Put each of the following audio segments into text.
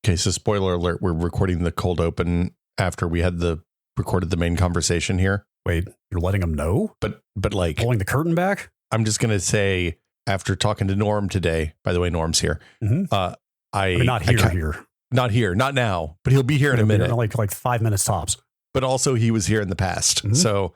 Okay, so spoiler alert, we're recording the cold open after we had recorded the main conversation here. Wait, you're letting them know? But like pulling the curtain back? I'm just going to say, after talking to Norm today, by the way, Norm's here. Mm-hmm. Not here, not now, but he'll be here in a minute. Like 5 minutes tops. But also he was here in the past. Mm-hmm. So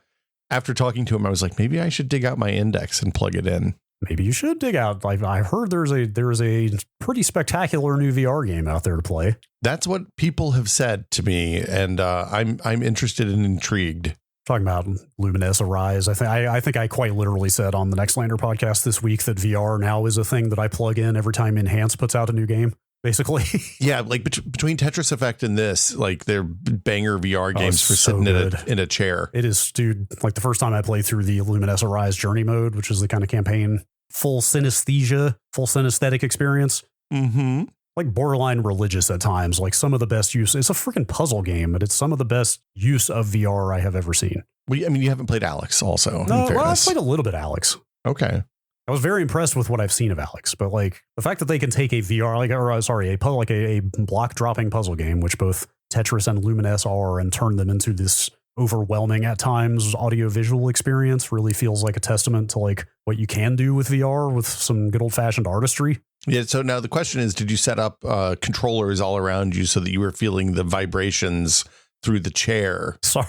after talking to him, I was like, maybe I should dig out my index and plug it in. Maybe you should dig out. Like I heard there's a pretty spectacular new VR game out there to play. That's what people have said to me, and I'm interested and intrigued. Talking about Luminous Arise, I think I quite literally said on the Next Lander podcast this week that VR now is a thing that I plug in every time Enhance puts out a new game. Basically, yeah, like between Tetris Effect and this, like they're banger VR games for sitting in a chair. It is, dude. Like the first time I played through the Luminous Arise Journey mode, which is the kind of campaign, full synesthetic experience. Mm-hmm. Like borderline religious at times. Like some of the best use. It's a freaking puzzle game, but it's some of the best use of VR I have ever seen. I mean, you haven't played Alex, also. No, well, I've played a little bit Alex. Okay. I was very impressed with what I've seen of Alex, but like the fact that they can take a VR, a block dropping puzzle game, which both Tetris and Luminous are, and turn them into this overwhelming at times audio-visual experience really feels like a testament to like what you can do with VR with some good old-fashioned artistry. Yeah. So now the question is, did you set up controllers all around you so that you were feeling the vibrations through the chair? Sorry,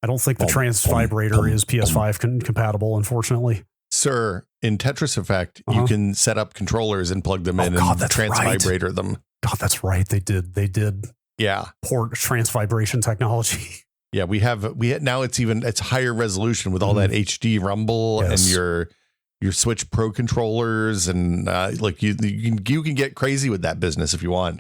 I don't think the trans vibrator is PS5 compatible, unfortunately. Sir, in Tetris Effect, you can set up controllers and plug them in and trans vibrator them. God, that's right. They did. Yeah. Port trans vibration technology. Yeah, we now it's higher resolution with all that HD rumble and your Switch Pro controllers, and like you can get crazy with that business if you want.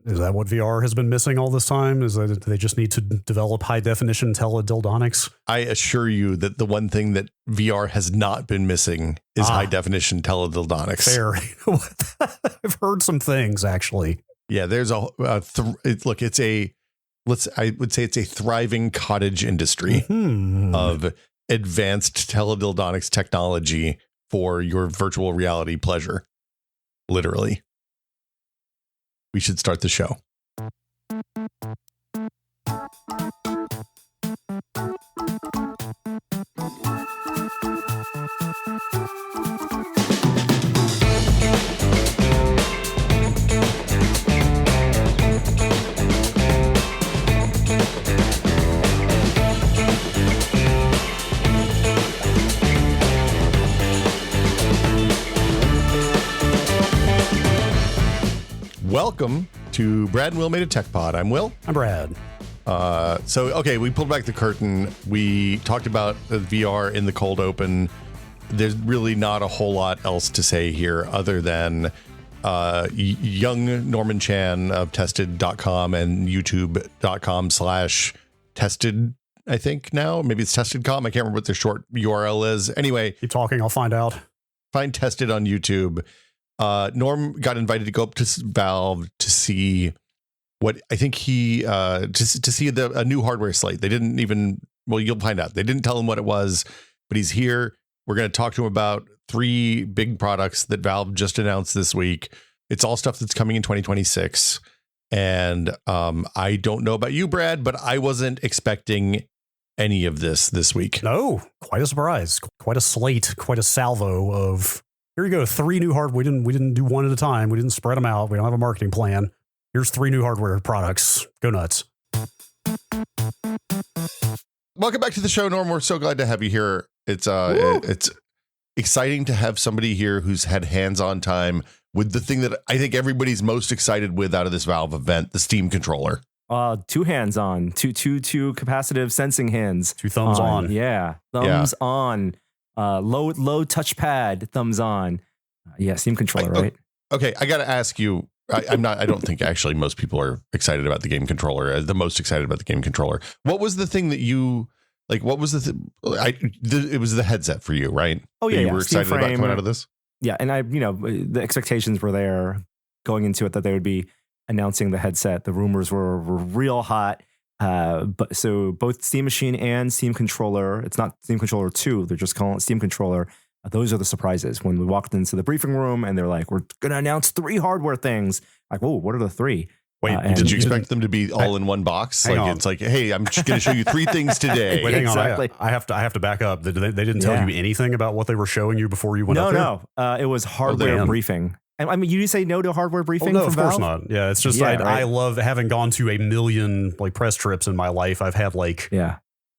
Is that what VR has been missing all this time? Is that they just need to develop high definition teledildonics? I assure you that the one thing that VR has not been missing is high definition teledildonics. Fair. I've heard some things actually. Yeah, there's I would say it's a thriving cottage industry of advanced teledildonics technology for your virtual reality pleasure. Literally. We should start the show. Welcome to Brad and Will Made a Tech Pod. I'm Will. I'm Brad. We pulled back the curtain. We talked about the VR in the cold open. There's really not a whole lot else to say here other than young Norman Chan of tested.com and youtube.com/tested, I think now. Maybe it's tested.com. I can't remember what their short URL is. Anyway. Keep talking. I'll find out. Find Tested on YouTube. Norm got invited to go up to Valve to see what I think to see a new hardware slate. They didn't even, well, you'll find out. They didn't tell him what it was, but he's here. We're going to talk to him about 3 big products that Valve just announced this week. It's all stuff that's coming in 2026. And I don't know about you, Brad, but I wasn't expecting any of this week. No, quite a surprise, quite a slate, quite a salvo of, here you go, 3 new hardware. We didn't do one at a time. We didn't spread them out. We don't have a marketing plan. Here's 3 new hardware products. Go nuts. Welcome back to the show, Norm. We're so glad to have you here. It's exciting to have somebody here who's had hands-on time with the thing that I think everybody's most excited with out of this Valve event, the Steam controller. 2 hands on, two capacitive sensing hands. 2 thumbs on. Yeah. Thumbs on. Low touchpad, thumbs on. Steam controller, right? Okay, I got to ask you. I don't think actually most people are excited about the game controller. The most excited about the game controller. What was the thing that you like? What was it was the headset for you, right? Oh yeah, you were excited about coming out of this. Yeah, and the expectations were there going into it that they would be announcing the headset. The rumors were real hot. But so both Steam Machine and Steam Controller, it's not Steam Controller 2, they're just calling it Steam Controller. Those are the surprises. When we walked into the briefing room and they're like, we're going to announce 3 hardware things. Like, whoa, what are the 3? Wait, did you expect them to be all in one box? Hang Like on. it's like, hey, I'm just going to show you 3 things today. Wait, hang Exactly. on. I have to back up. They didn't tell you anything about what they were showing you before you went up there? No. It was hardware damn. briefing. I mean, you say no to hardware briefing? Oh, no, from of course Valve? not. Yeah, it's just Yeah, right. I love having gone to a million like press trips in my life. I've had like Yeah.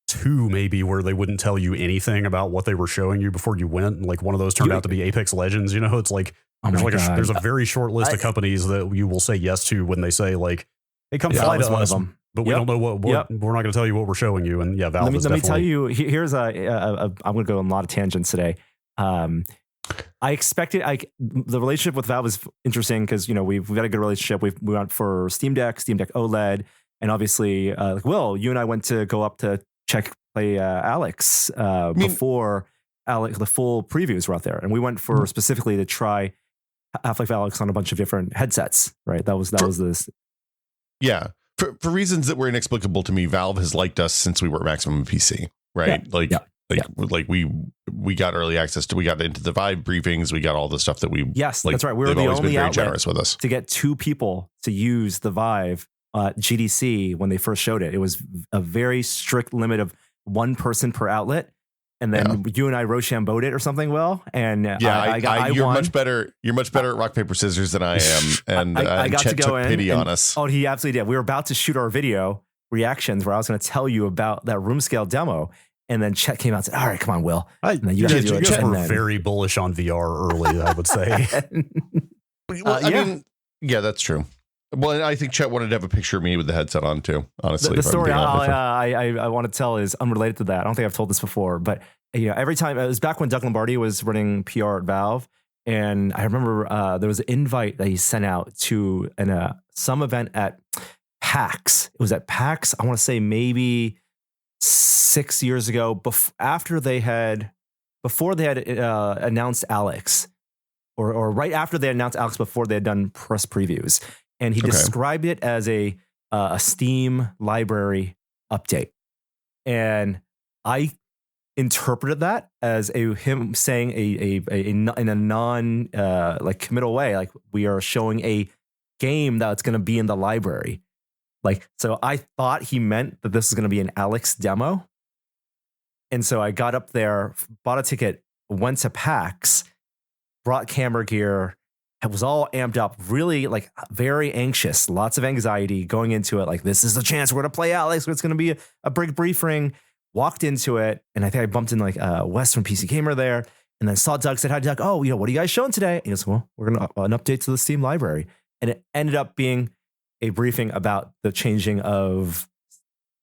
2 maybe where they wouldn't tell you anything about what they were showing you before you went. And like one of those turned out to be Apex Legends. You know, it's like Oh there's my like God. there's a very short list of companies that you will say yes to when they say like, "Hey, come fly Valve to was one us," of them. but we Yep. don't know what Yep. we're not going to tell you what we're showing you. And yeah, Valve Let is me tell definitely. you. Here's I'm going to go on a lot of tangents today. I expected the relationship with Valve is interesting because we've got a good relationship. We went for Steam Deck OLED, and obviously, Will, you and I went to go up to play Alex before Alex the full previews were out there, and we went for specifically to try Half-Life Alex on a bunch of different headsets. Right, that was this. Yeah. For reasons that were inexplicable to me, Valve has liked us since we were at Maximum PC, right? Like we got early access to, we got into the Vive briefings, we got all the stuff that we That's right. We were they've the always been only very outlet generous with us. to get 2 people to use the Vive GDC when they first showed it. It was a very strict limit of 1 person per outlet. And then you and I Rochambeaued it or something, Will. And you're won. much better. You're much better at rock paper scissors than I am. And I got Chet to go took in pity and- on us. Oh, he absolutely did. We were about to shoot our video reactions where I was going to tell you about that room scale demo. And then Chet came out and said, "All right, come on, Will." And then You got to guys do it. And were then- very bullish on VR early, I would say. Well, I mean, yeah, that's true. Well, and I think Chet wanted to have a picture of me with the headset on too. Honestly, the if I'm story being honest. I want to tell is unrelated to that. I don't think I've told this before, but every time it was back when Doug Lombardi was running PR at Valve, and I remember there was an invite that he sent out to some event at PAX. It was at PAX. I want to say maybe 6 years ago, before they had announced Alex, or right after they announced Alex, before they had done press previews. And he described it as a Steam library update. And I interpreted that as him saying in a non committal way, like we are showing a game that's going to be in the library. Like, so I thought he meant that this was going to be an Alex demo. And so I got up there, bought a ticket, went to PAX, brought camera gear. I was all amped up, really very anxious, lots of anxiety going into it. Like, this is the chance we're going to play Alex. It's going to be a big briefing. Walked into it, and I think I bumped in Wes from PC Gamer there, and then saw Doug, said, "Hi, Doug. Oh, what are you guys showing today?" And he goes, "Well, we're going to an update to the Steam library." And it ended up being a briefing about the changing of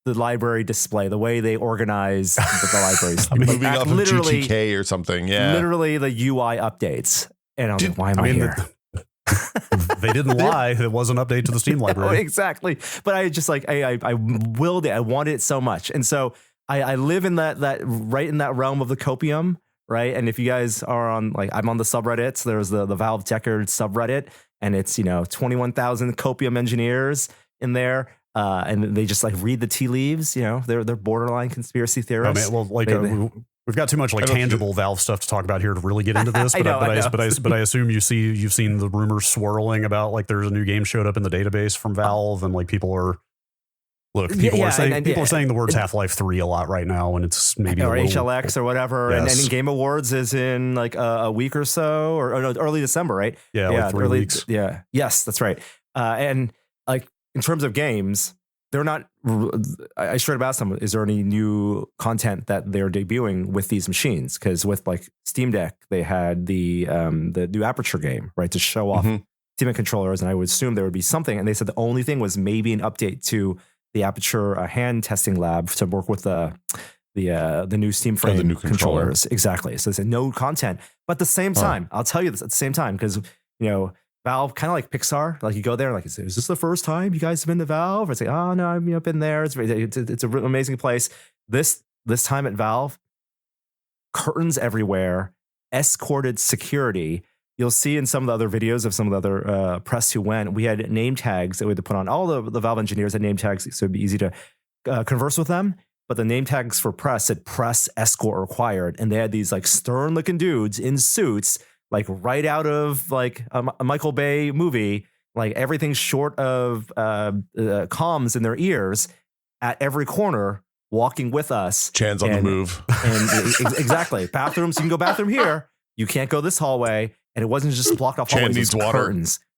the library display, the way they organize the libraries. Moving off of GTK or something. Yeah. Literally the UI updates. And I was like, why am I here? They didn't lie. It was an update to the Steam library. Exactly. But I just I willed it. I wanted it so much. And so I live in that right in that realm of the copium, right? And if you guys are on, I'm on the subreddits, there's the Valve Deckard subreddit, and it's 21,000 copium engineers in there. And they just read the tea leaves, they're borderline conspiracy theorists. Oh, man, well, we've got too much tangible Valve stuff to talk about here to really get into this. But I assume you've seen the rumors swirling about there's a new game showed up in the database from Valve, and people are saying the words Half-Life 3 a lot right now, and it's maybe or HLX or whatever. Yes. And Game Awards is in a week or so, or no, early December, right? Yeah, 3 weeks. Yeah, yes, that's right. And in terms of games, they're not. I straight up asked them, "Is there any new content that they're debuting with these machines?" Because with Steam Deck, they had the new Aperture game, right, to show off Steam controllers, and I would assume there would be something. And they said the only thing was maybe an update to the Aperture hand testing lab to work with the new Steam frame the new controllers. Exactly. So they said no content, but at the same time, I'll tell you this at the same time, because Valve, kind of like Pixar, you go there, is this the first time you guys have been to Valve? It's oh no, I've been there. It's a really amazing place. This time at Valve, curtains everywhere, escorted security. You'll see in some of the other videos of some of the other press who went, we had name tags that we had to put on. All the Valve engineers had name tags, so it'd be easy to converse with them. But the name tags for press said press escort required. And they had these stern looking dudes in suits, right out of a Michael Bay movie, like everything short of comms in their ears at every corner, walking with us. Chan's on the move. And exactly. Bathrooms, you can go bathroom here. You can't go this hallway. And it wasn't just blocked off hallways. Chan needs water.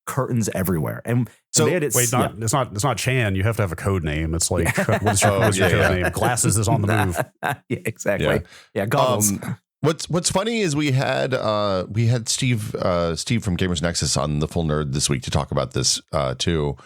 Curtains everywhere. And so wait, it's not Chan. You have to have a code name. It's like, what's your code name? Glasses is on the move. Yeah, exactly. Yeah, goggles. What's funny is we had Steve from Gamers Nexus on the Full Nerd this week to talk about this too.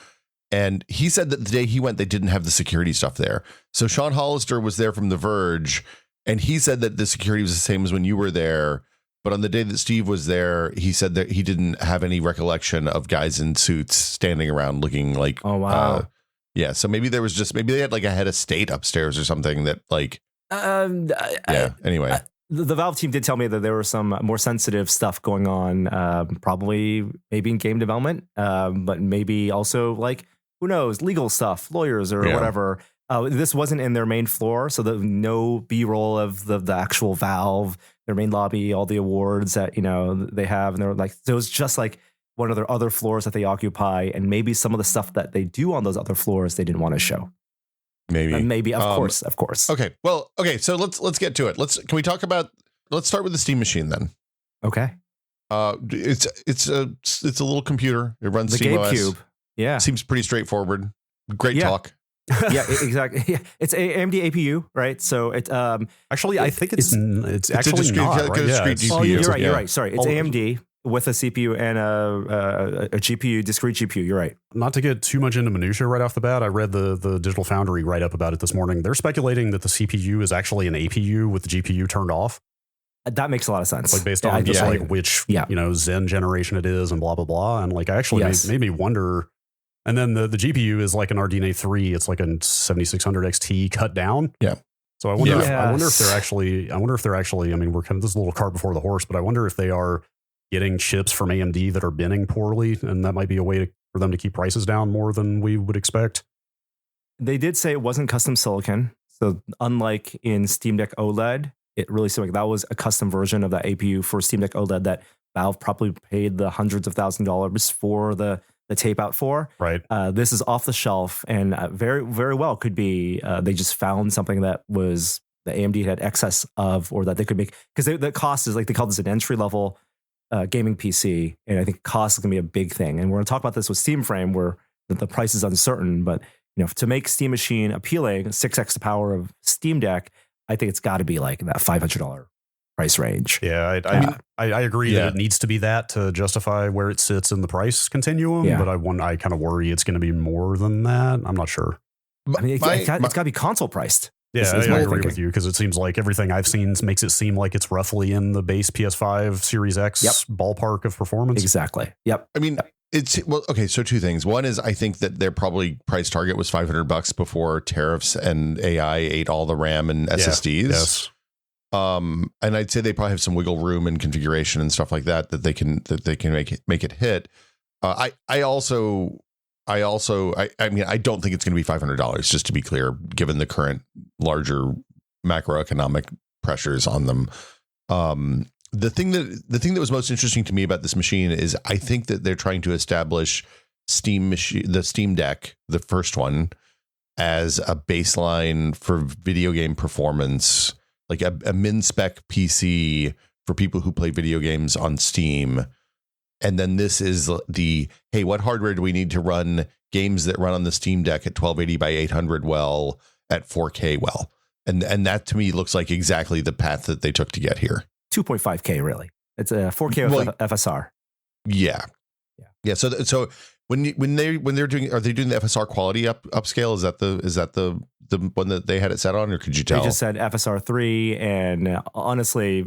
And he said that the day he went, they didn't have the security stuff there. So Sean Hollister was there from The Verge, and he said that the security was the same as when you were there. But on the day that Steve was there, he said that he didn't have any recollection of guys in suits standing around looking like, oh, wow. Yeah. So maybe they had like a head of state upstairs or something that like, anyway. The Valve team did tell me that there was some more sensitive stuff going on, probably maybe in game development, but maybe also like, who knows, legal stuff, lawyers or whatever. This wasn't in their main floor, so no B-roll of the actual Valve, their main lobby, all the awards that they have, and they're like, so it was just like one of their other floors that they occupy, and maybe some of the stuff that they do on those other floors they didn't want to show. Maybe, of course. Okay, well, okay, so let's get to it. Let's start with the Steam machine then. Okay. It's a little computer. It runs the SteamOS. GameCube. Yeah, seems pretty straightforward. Great talk. Yeah, exactly. Yeah. It's AMD APU, right? So it actually, I think it's actually a discrete, not. Right? Yeah, GPU. Oh, you're right. Sorry, it's AMD with a CPU and a GPU, discrete GPU. You're right. Not to get too much into minutia right off the bat, I read the Digital Foundry write up about it this morning. They're speculating that the CPU is actually an APU with the GPU turned off. That makes a lot of sense. Like based on just like which Zen generation it is and blah blah blah. And like actually made me wonder. And then the GPU is like an RDNA 3. It's like a 7600 XT cut down. Yeah. So I wonder if they're actually. I mean, we're kind of this little cart before the horse, but I wonder if they are getting chips from AMD that are binning poorly, and that might be a way for them to keep prices down more than we would expect. They did say it wasn't custom silicon, so unlike in Steam Deck OLED, it really seemed like that was a custom version of that APU for Steam Deck OLED that Valve probably paid the hundreds of $1,000s for the tape out for. Right. This is off the shelf, and very, very well could be they just found something that was the AMD had excess of, or that they could make, because the cost is like, they call this an entry level gaming PC, and I think cost is going to be a big thing. And we're going to talk about this with Steam Frame, where the price is uncertain, but to make Steam Machine appealing, 6x the power of Steam Deck, I think it's got to be like that $500 price range. Yeah, I agree that it needs to be that to justify where it sits in the price continuum. Yeah. But I kind of worry it's going to be more than that. I'm not sure. I mean, it's got to be console priced. Yeah, I agree with you, because it seems like everything I've seen makes it seem like it's roughly in the base PS5 Series X ballpark of performance. Exactly. Yep. I mean, it's okay. So two things. One is I think that their probably price target was $500 before tariffs and AI ate all the RAM and SSDs. Yes. And I'd say they probably have some wiggle room and configuration and stuff like that they can make it hit. I mean, I don't think it's going to be $500, just to be clear, given the current larger macroeconomic pressures on them. The thing that was most interesting to me about this machine is I think that they're trying to establish the Steam Deck, the first one, as a baseline for video game performance, like a min-spec PC for people who play video games on Steam. And then this is hey, what hardware do we need to run games that run on the Steam Deck at 1280 by 800 well, at 4K well? And that to me looks like exactly the path that they took to get here. 2.5K, really. It's a 4K FSR. Yeah. So when they're doing, are they doing the FSR quality upscale? Is that the one that they had it set on, or could you tell? They just said FSR 3, and honestly,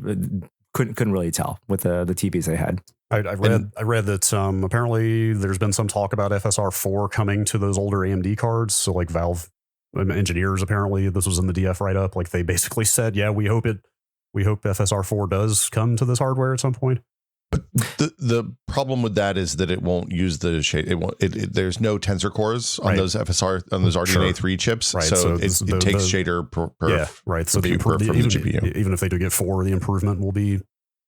couldn't really tell with the TVs they had. I read that apparently there's been some talk about FSR 4 coming to those older AMD cards. So like Valve engineers, apparently this was in the DF write up. Like they basically said, yeah, we hope FSR 4 does come to this hardware at some point. But the problem with that is that it won't use the shade. There's no tensor cores on those RDNA 3 chips, right? So it takes shader perf. Yeah, right. So the GPU. Even if they do get 4, the improvement will be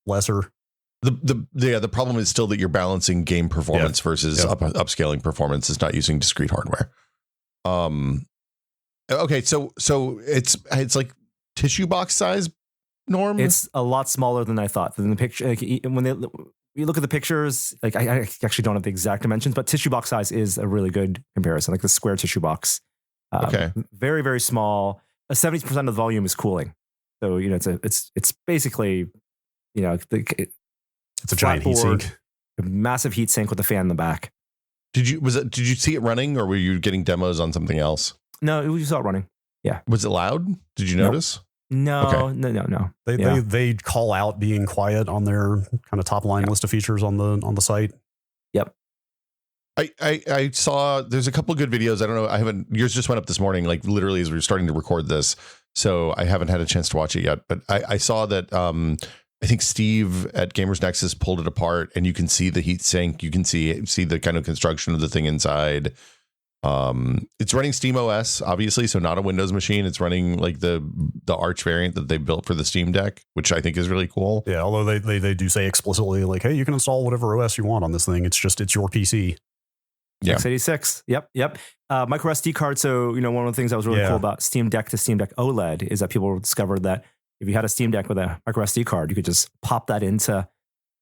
lesser. The problem is still that you're balancing game performance versus upscaling performance is not using discrete hardware. Okay, so it's like tissue box size, Norm. It's a lot smaller than I thought. In the picture, like, when you look at the pictures, like I actually don't have the exact dimensions, but tissue box size is a really good comparison. Like the square tissue box, very very small. 70% of the volume is cooling, so it's basically it's a giant heatsink, a massive heatsink with a fan in the back. Did you see it running, or were you getting demos on something else? No, we saw it running. Yeah. Was it loud? Did you notice? No, okay. no. They call out being quiet on their kind of top line list of features on the site. Yep. I saw there's a couple good videos. I don't know. Yours just went up this morning, like literally as we were starting to record this. So I haven't had a chance to watch it yet, but I saw that I think Steve at Gamers Nexus pulled it apart, and you can see the heat sink. You can see the kind of construction of the thing inside. It's running Steam OS, obviously, so not a Windows machine. It's running like the Arch variant that they built for the Steam Deck, which I think is really cool. Yeah, although they do say explicitly like, hey, you can install whatever OS you want on this thing. It's your PC. Yeah. x86. Yep. Micro SD card. So, one of the things that was really cool about Steam Deck to Steam Deck OLED is that people discovered that if you had a Steam Deck with a micro SD card, you could just pop that into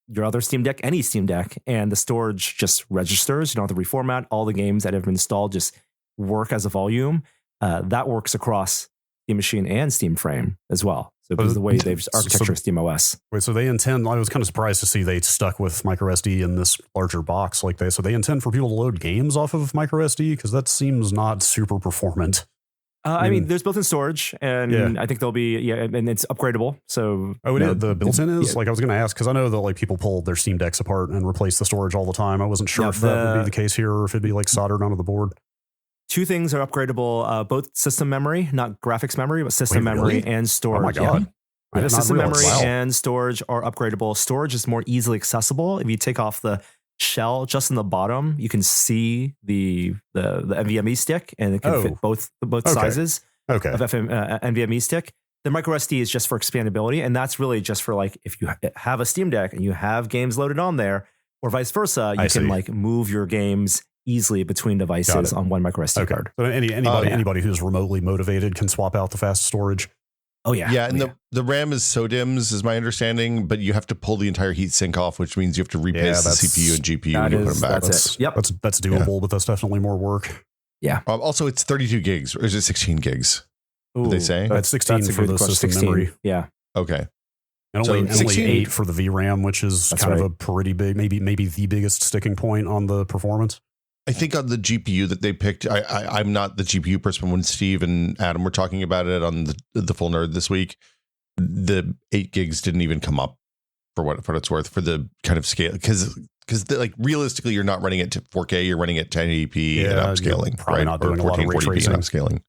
your other Steam Deck, any Steam Deck, and the storage just registers. You don't have to reformat. All the games that have been installed just work as a volume. That works across Steam Machine and Steam Frame as well. So because of the way they've architecture Steam OS. Wait, so they intend, I was kind of surprised to see they stuck with micro SD in this larger box like so they intend for people to load games off of micro SD, because that seems not super performant. I mean, there's built-in storage, and I think they'll be, and it's upgradable. So, the built-in is like, I was going to ask, because I know that like people pull their Steam Decks apart and replace the storage all the time. I wasn't sure if that would be the case here, or if it'd be like soldered onto the board. Two things are upgradable: both system memory, not graphics memory, but system memory and storage. Oh my god! Yeah. System memory and storage are upgradable. Storage is more easily accessible. If you take off the shell just in the bottom, you can see the NVMe stick, and it can fit both sizes of NVMe stick. The micro SD is just for expandability, and that's really just for like if you have a Steam Deck and you have games loaded on there, or vice versa, you can like move your games easily between devices on one micro SD card. So anybody who's remotely motivated can swap out the fast storage. Oh yeah. Yeah, and the RAM is SODIMMs is my understanding, but you have to pull the entire heatsink off, which means you have to replace the CPU and GPU when you put them back. That's doable, but that's definitely more work. Yeah. Also, it's 32 gigs, or is it 16 gigs? Did they say? That's 16 for the system 16. Memory. Yeah. Okay. And only 8 for the VRAM, which is kind of a pretty big, maybe the biggest sticking point on the performance. I think on the GPU that they picked, I'm not the GPU person. When Steve and Adam were talking about it on the Full Nerd this week, the 8 gigs didn't even come up for what it's worth for the kind of scale, because like realistically you're not running it to 4K, you're running it 1080p and upscaling, probably not doing a lot of ray tracing.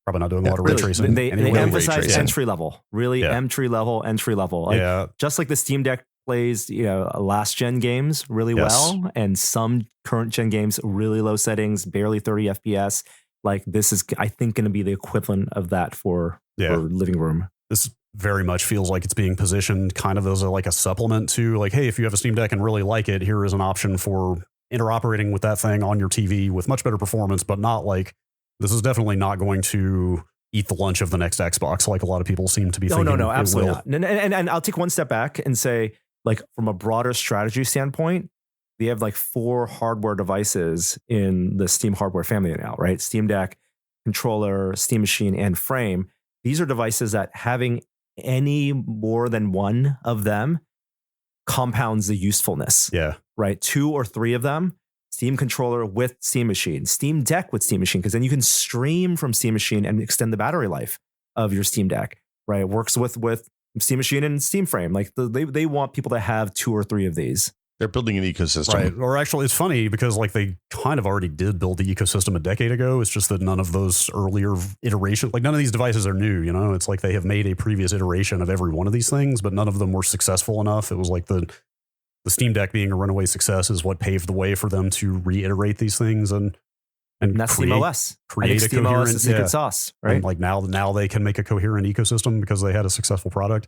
Probably not doing a lot of ray tracing. They emphasize entry level, really entry level. Like, just like the Steam Deck plays last gen games really well, and some current gen games really low settings, barely 30 FPS. Like this is, I think, going to be the equivalent of that for living room. This very much feels like it's being positioned kind of as a supplement to like, hey, if you have a Steam Deck and really like it, here is an option for interoperating with that thing on your TV with much better performance, but not like, this is definitely not going to eat the lunch of the next Xbox like a lot of people seem to be thinking. No, absolutely not. And I'll take one step back and say, like, from a broader strategy standpoint, they have like 4 hardware devices in the Steam hardware family now, right? Steam Deck, controller, Steam Machine, and Frame. These are devices that having any more than one of them compounds the usefulness. Yeah. Right? 2 or 3 of them, Steam controller with Steam Machine, Steam Deck with Steam Machine, because then you can stream from Steam Machine and extend the battery life of your Steam Deck, right? It works with Steam Machine and Steam Frame. Like they want people to have 2 or 3 of these. They're building an ecosystem. Right. Or actually, it's funny because like they kind of already did build the ecosystem a decade ago. It's just that none of those earlier iterations, like none of these devices are new, It's like they have made a previous iteration of every one of these things, but none of them were successful enough. It was like the Steam Deck being a runaway success is what paved the way for them to reiterate these things and that's Steam OS. Create a Steam coherent OS is secret sauce, right? And like now they can make a coherent ecosystem because they had a successful product.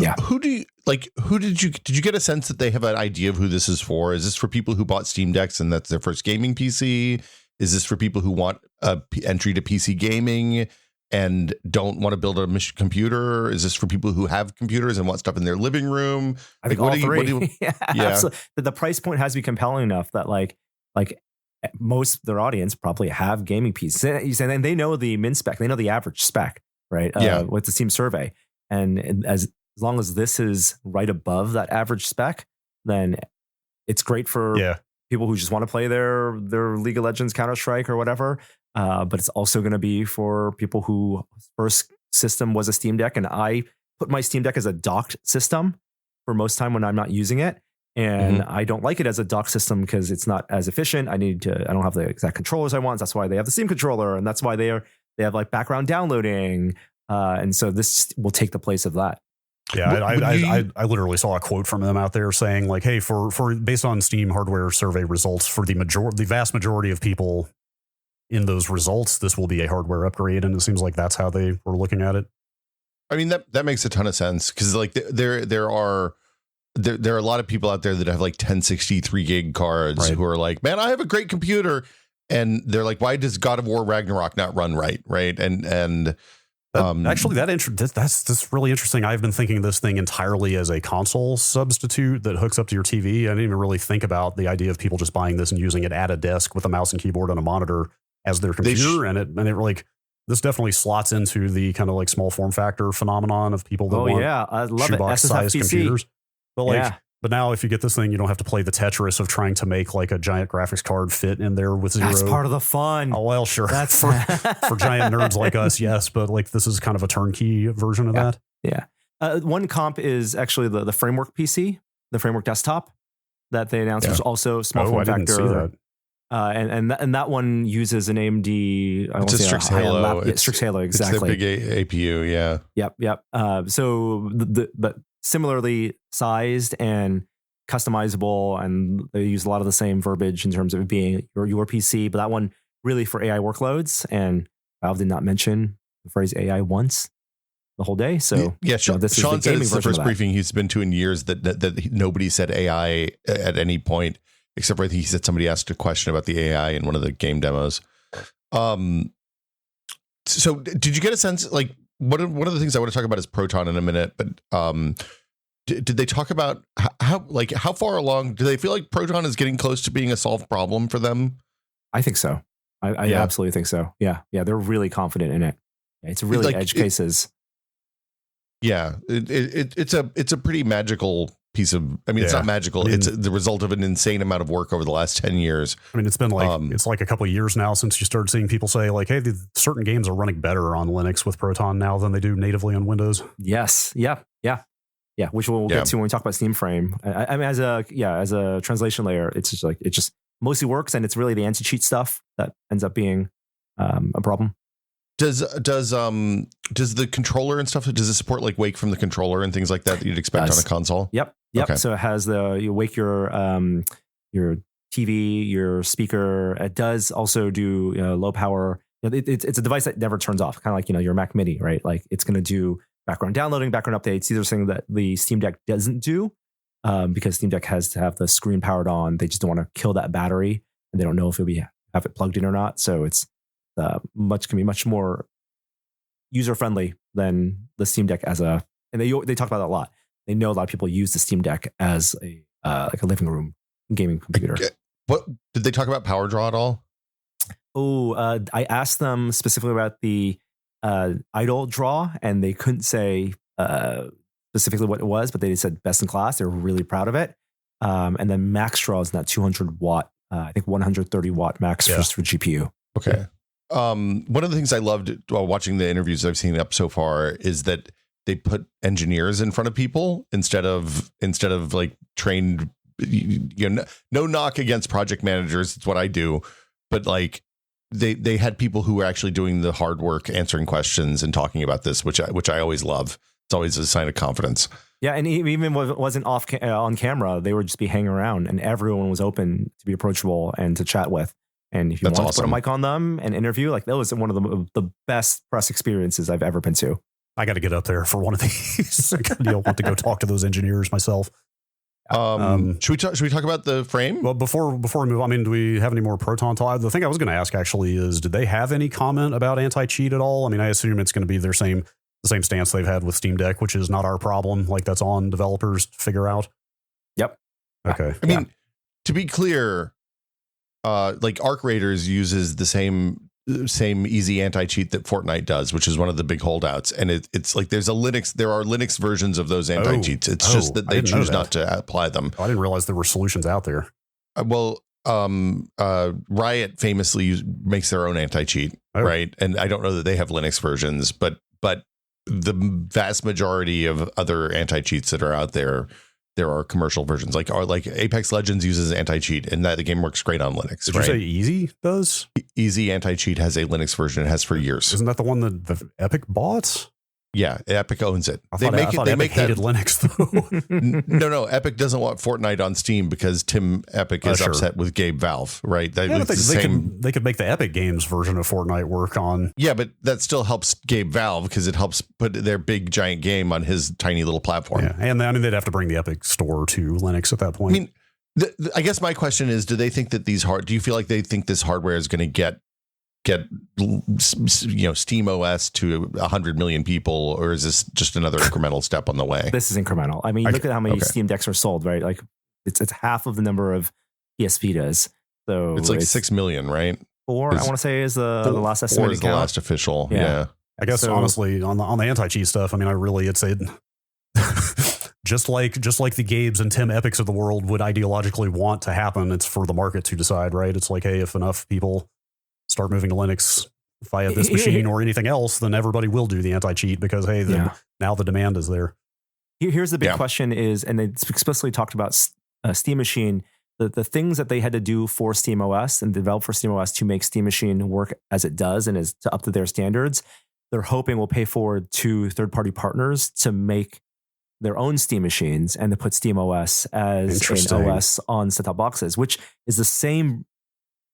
Yeah. Who did you get a sense that they have an idea of who this is for? Is this for people who bought Steam Decks and that's their first gaming PC? Is this for people who want a entry to PC gaming and don't want to build a computer? Is this for people who have computers and want stuff in their living room? I think all three. Yeah. Absolutely. The price point has to be compelling enough that like most of their audience probably have gaming PCs. And they know the min spec, they know the average spec, right? With the Steam survey. And as long as this is right above that average spec, then it's great for people who just want to play their League of Legends, Counter-Strike or whatever. But it's also going to be for people who first system was a Steam Deck. And I put my Steam Deck as a docked system for most time when I'm not using it. And I don't like it as a dock system because it's not as efficient. I don't have the exact controllers I want. That's why they have the Steam controller. And that's why they have like background downloading. And so this will take the place of that. Yeah, I literally saw a quote from them out there saying like, hey, for based on Steam hardware survey results, for the vast majority of people in those results, this will be a hardware upgrade. And it seems like that's how they were looking at it. I mean, that makes a ton of sense because like there are a lot of people out there that have like 1063 gig cards who are like, man, I have a great computer. And they're like, why does God of War Ragnarok not run right? Right. And actually, that's really interesting. I've been thinking of this thing entirely as a console substitute that hooks up to your TV. I didn't even really think about the idea of people just buying this and using it at a desk with a mouse and keyboard and a monitor as their computer. And it like, this definitely slots into the kind of like small form factor phenomenon of people that want I love shoebox it. size computers. But but now if you get this thing, you don't have to play the Tetris of trying to make like a giant graphics card fit in there with zero. That's part of the fun. Oh, well, sure. That's for giant nerds like us. Yes. But like, this is kind of a turnkey version of that. Yeah. One comp is actually the Framework PC, the Framework desktop that they announced, which is also small form factor. Didn't see that. And that one uses an AMD. It's a Strix Halo. Strix Halo, exactly. It's their big APU, yeah. Yep. So but similarly sized and customizable, and they use a lot of the same verbiage in terms of it being your PC. But that one really for AI workloads, and Valve did not mention the phrase AI once the whole day. So Sean this said is it's the first briefing he's been to in years that nobody said AI at any point. Except for I think he said somebody asked a question about the AI in one of the game demos. So did you get a sense, like, one of the things I want to talk about is Proton in a minute, but did they talk about how far along do they feel like Proton is getting close to being a solved problem for them? I think so. I absolutely think so. Yeah. They're really confident in it. It's really edge cases. Yeah, it's a pretty magical piece of, I mean, it's not magical. It's the result of an insane amount of work over the last 10 years. I mean, it's been like, it's like a couple of years now since you started seeing people say like, hey, certain games are running better on Linux with Proton now than they do natively on Windows. Yes. Yeah. Which we'll get to when we talk about Steam Frame. I mean, as a translation layer, it's just like, it just mostly works. And it's really the anti-cheat stuff that ends up being a problem. Does the controller and stuff, does it support like wake from the controller and things like that you'd expect on a console? Yep. Okay. So it has you wake your TV, your speaker. It does also do low power. It's a device that never turns off, kind of like your Mac Mini, right? Like it's going to do background downloading, background updates. These are things that the Steam Deck doesn't do because Steam Deck has to have the screen powered on. They just don't want to kill that battery, and they don't know if it'll have it plugged in or not. So it's can be much more user friendly than the Steam Deck and they talk about that a lot. They know a lot of people use the Steam Deck as like a living room gaming computer. What did they talk about power draw at all? I asked them specifically about the idle draw, and they couldn't say specifically what it was, but they said best in class. They're really proud of it. And then max draw is that 200 watt, I think 130 watt max for GPU. Okay. One of the things I loved while watching the interviews I've seen up so far is that they put engineers in front of people instead of like trained, no knock against project managers. It's what I do. But like they had people who were actually doing the hard work, answering questions and talking about this, which I always love. It's always a sign of confidence. Yeah. And even when it wasn't on camera, they would just be hanging around and everyone was open to be approachable and to chat with. And if you want to put a mic on them and interview, like that was one of the best press experiences I've ever been to. I got to get up there for one of these. I want to go talk to those engineers myself. Should we talk about the frame? Well, before we move on, I mean, do we have any more Proton talk? The thing I was going to ask actually is, did they have any comment about anti-cheat at all? I mean, I assume it's going to be the same stance they've had with Steam Deck, which is not our problem. Like, that's on developers to figure out. Yep. Okay. I mean, to be clear, like Arc Raiders uses the same easy anti-cheat that Fortnite does, which is one of the big holdouts. And it's like there are Linux versions of those anti-cheats. It's just that they choose not to apply them. I didn't realize there were solutions out there. Riot famously makes their own anti-cheat, right? And I don't know that they have Linux versions, but the vast majority of other anti-cheats that are out there are commercial versions. Like Apex Legends uses anti-cheat, and that the game works great on Linux. Did you say Easy does? Easy anti-cheat has a Linux version. It has for years. Isn't that the one that the Epic bought? Yeah, Epic owns it. I thought Epic hated Linux though. No, Epic doesn't want Fortnite on Steam because Tim Epic is upset with Gabe Valve, right? They could make the Epic Games version of Fortnite work on. Yeah, but that still helps Gabe Valve because it helps put their big giant game on his tiny little platform. Yeah, and I mean they'd have to bring the Epic Store to Linux at that point. I mean, I guess my question is, do they think that do you feel like they think this hardware is going to get Steam OS to 100 million people, or is this just another incremental step on the way? This is incremental. I mean, look at how many Steam Decks are sold, right? Like it's half of the number of PS Vitas. So it's like 6 million, right? I want to say is the last estimate. Or is the last official? Yeah. I guess honestly on the anti-cheat stuff, I mean, it's just like the Gabes and Tim Epics of the world would ideologically want to happen. It's for the market to decide, right? It's like, hey, if enough people start moving to Linux via this machine or anything else, then everybody will do the anti-cheat because, hey, now the demand is there. Here's the big question is, and they explicitly talked about Steam Machine, the things that they had to do for SteamOS and develop for SteamOS to make Steam Machine work as it does and is up to their standards, they're hoping will pay forward to third-party partners to make their own Steam machines and to put SteamOS as an OS on set-top boxes, which is the same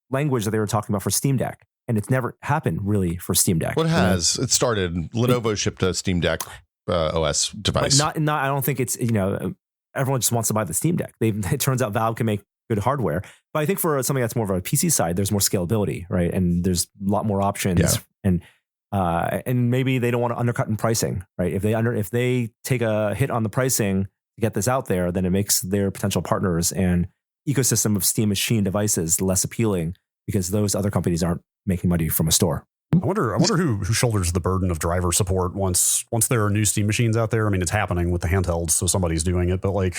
language that they were talking about for Steam Deck, and it's never happened really for Steam Deck. What has it started? Lenovo shipped a Steam Deck OS device. But not. I don't think it's everyone just wants to buy the Steam Deck. It turns out Valve can make good hardware, but I think for something that's more of a PC side, there's more scalability, right? And there's a lot more options, and maybe they don't want to undercut in pricing, right? If they take a hit on the pricing to get this out there, then it makes their potential partners and ecosystem of Steam Machine devices less appealing because those other companies aren't making money from a store. I wonder who shoulders the burden of driver support once there are new Steam machines out there. I mean, it's happening with the handhelds, so somebody's doing it, but like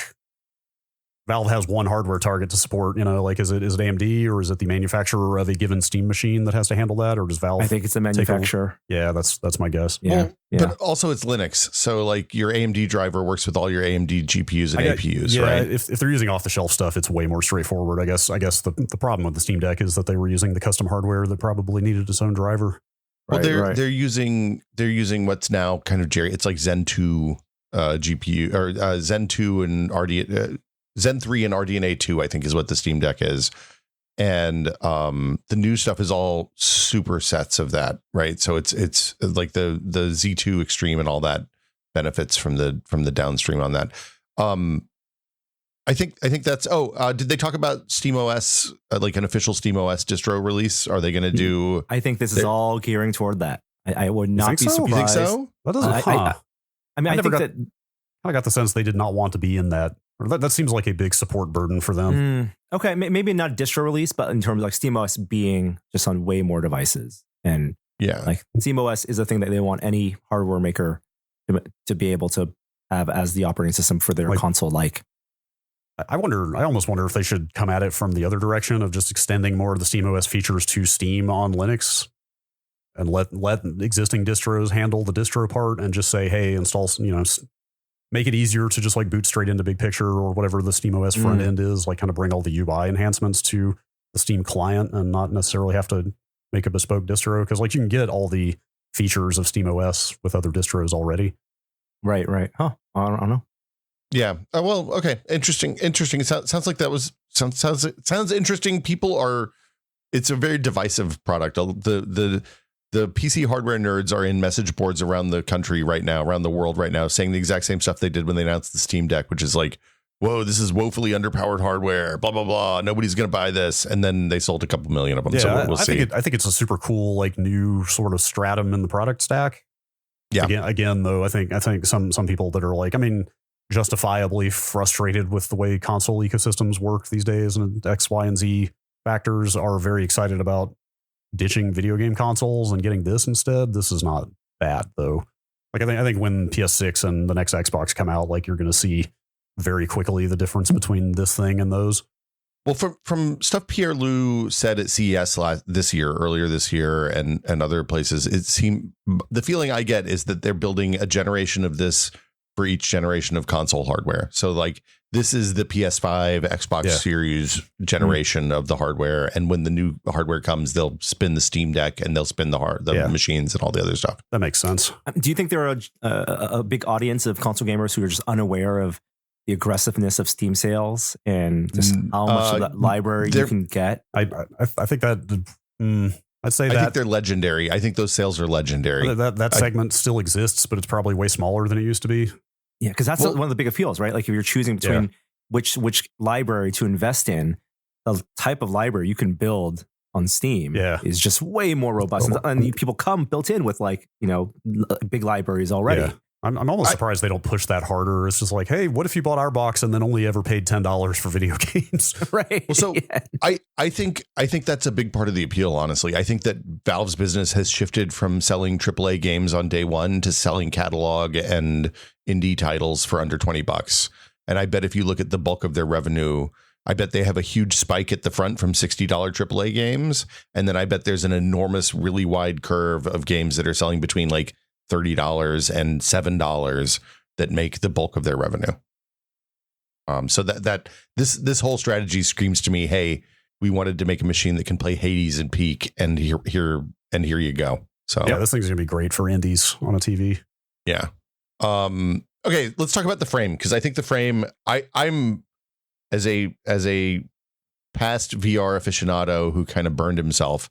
Valve has one hardware target to support, like is it AMD or is it the manufacturer of a given Steam machine that has to handle that, or does Valve? I think it's the manufacturer. Yeah, that's my guess. Yeah. But also it's Linux. So like your AMD driver works with all your AMD GPUs and APUs, right? If they're using off the shelf stuff, it's way more straightforward. I guess the problem with the Steam Deck is that they were using the custom hardware that probably needed its own driver. Well, they're using what's now kind of it's like Zen 2 GPU or Zen 2 and Zen 3 and RDNA 2, I think is what the Steam Deck is. And the new stuff is all supersets of that, right? So it's like the Z2 Extreme and all that benefits from the downstream on that. I think that's did they talk about SteamOS, like an official SteamOS distro release? Are they going to do? I think this is all gearing toward that. I would not be surprised. You think so? That doesn't. I got the sense they did not want to be in that. That seems like a big support burden for them. Okay, maybe not distro release, but in terms of like SteamOS being just on way more devices, and like SteamOS is a thing that they want any hardware maker to be able to have as the operating system for their console. Like, I almost wonder if they should come at it from the other direction of just extending more of the SteamOS features to Steam on Linux, and let existing distros handle the distro part, and just say, hey, install, make it easier to just like boot straight into Big Picture or whatever the SteamOS front end is, like kind of bring all the UI enhancements to the Steam client and not necessarily have to make a bespoke distro. Because like you can get all the features of SteamOS with other distros already. Right. Huh. I don't know. Yeah. Well, okay. Interesting. It sounds like that sounds interesting. It's a very divisive product. The the PC hardware nerds are in message boards around the country right now, around the world right now, saying the exact same stuff they did when they announced the Steam Deck, which is like, whoa, this is woefully underpowered hardware, blah, blah, blah. Nobody's going to buy this. And then they sold a couple million of them. Yeah, so we'll see. I think it's a super cool, like, new sort of stratum in the product stack. Yeah. Again, though, I think some people that are like, I mean, justifiably frustrated with the way console ecosystems work these days and X, Y, and Z factors are very excited about ditching video game consoles and getting this instead. This is not bad, though. Like, I think when PS6 and the next Xbox come out, like, you're going to see very quickly the difference between this thing and those. Well, from stuff Pierre Lou said at CES earlier this year, and other places, it seemed the feeling I get is that they're building a generation of this for each generation of console hardware. So like this is the PS5, Xbox Series generation of the hardware, and when the new hardware comes, they'll spin the Steam Deck and they'll spin the machines and all the other stuff. That makes sense. Do you think there are a big audience of console gamers who are just unaware of the aggressiveness of Steam sales and just how much of that library you can get? I think that I'd say I think they're legendary. I think those sales are legendary. That segment still exists, but it's probably way smaller than it used to be. Yeah, because that's one of the big appeals, right? Like if you're choosing between which library to invest in, the type of library you can build on Steam is just way more robust, and people come built in with like big libraries already. Yeah. I'm almost surprised they don't push that harder. It's just like, hey, what if you bought our box and then only ever paid $10 for video games? Right. Well, so I think that's a big part of the appeal, honestly. I think that Valve's business has shifted from selling AAA games on day one to selling catalog and indie titles for under $20. And I bet if you look at the bulk of their revenue, I bet they have a huge spike at the front from $60 AAA games. And then I bet there's an enormous, really wide curve of games that are selling between like $30 and $7 that make the bulk of their revenue. So that this whole strategy screams to me, hey, we wanted to make a machine that can play Hades and Peak, and here you go. So yeah, this thing's gonna be great for indies on a TV. Yeah. Okay, let's talk about the frame, because I think the frame, I'm as a past VR aficionado who kind of burned himself.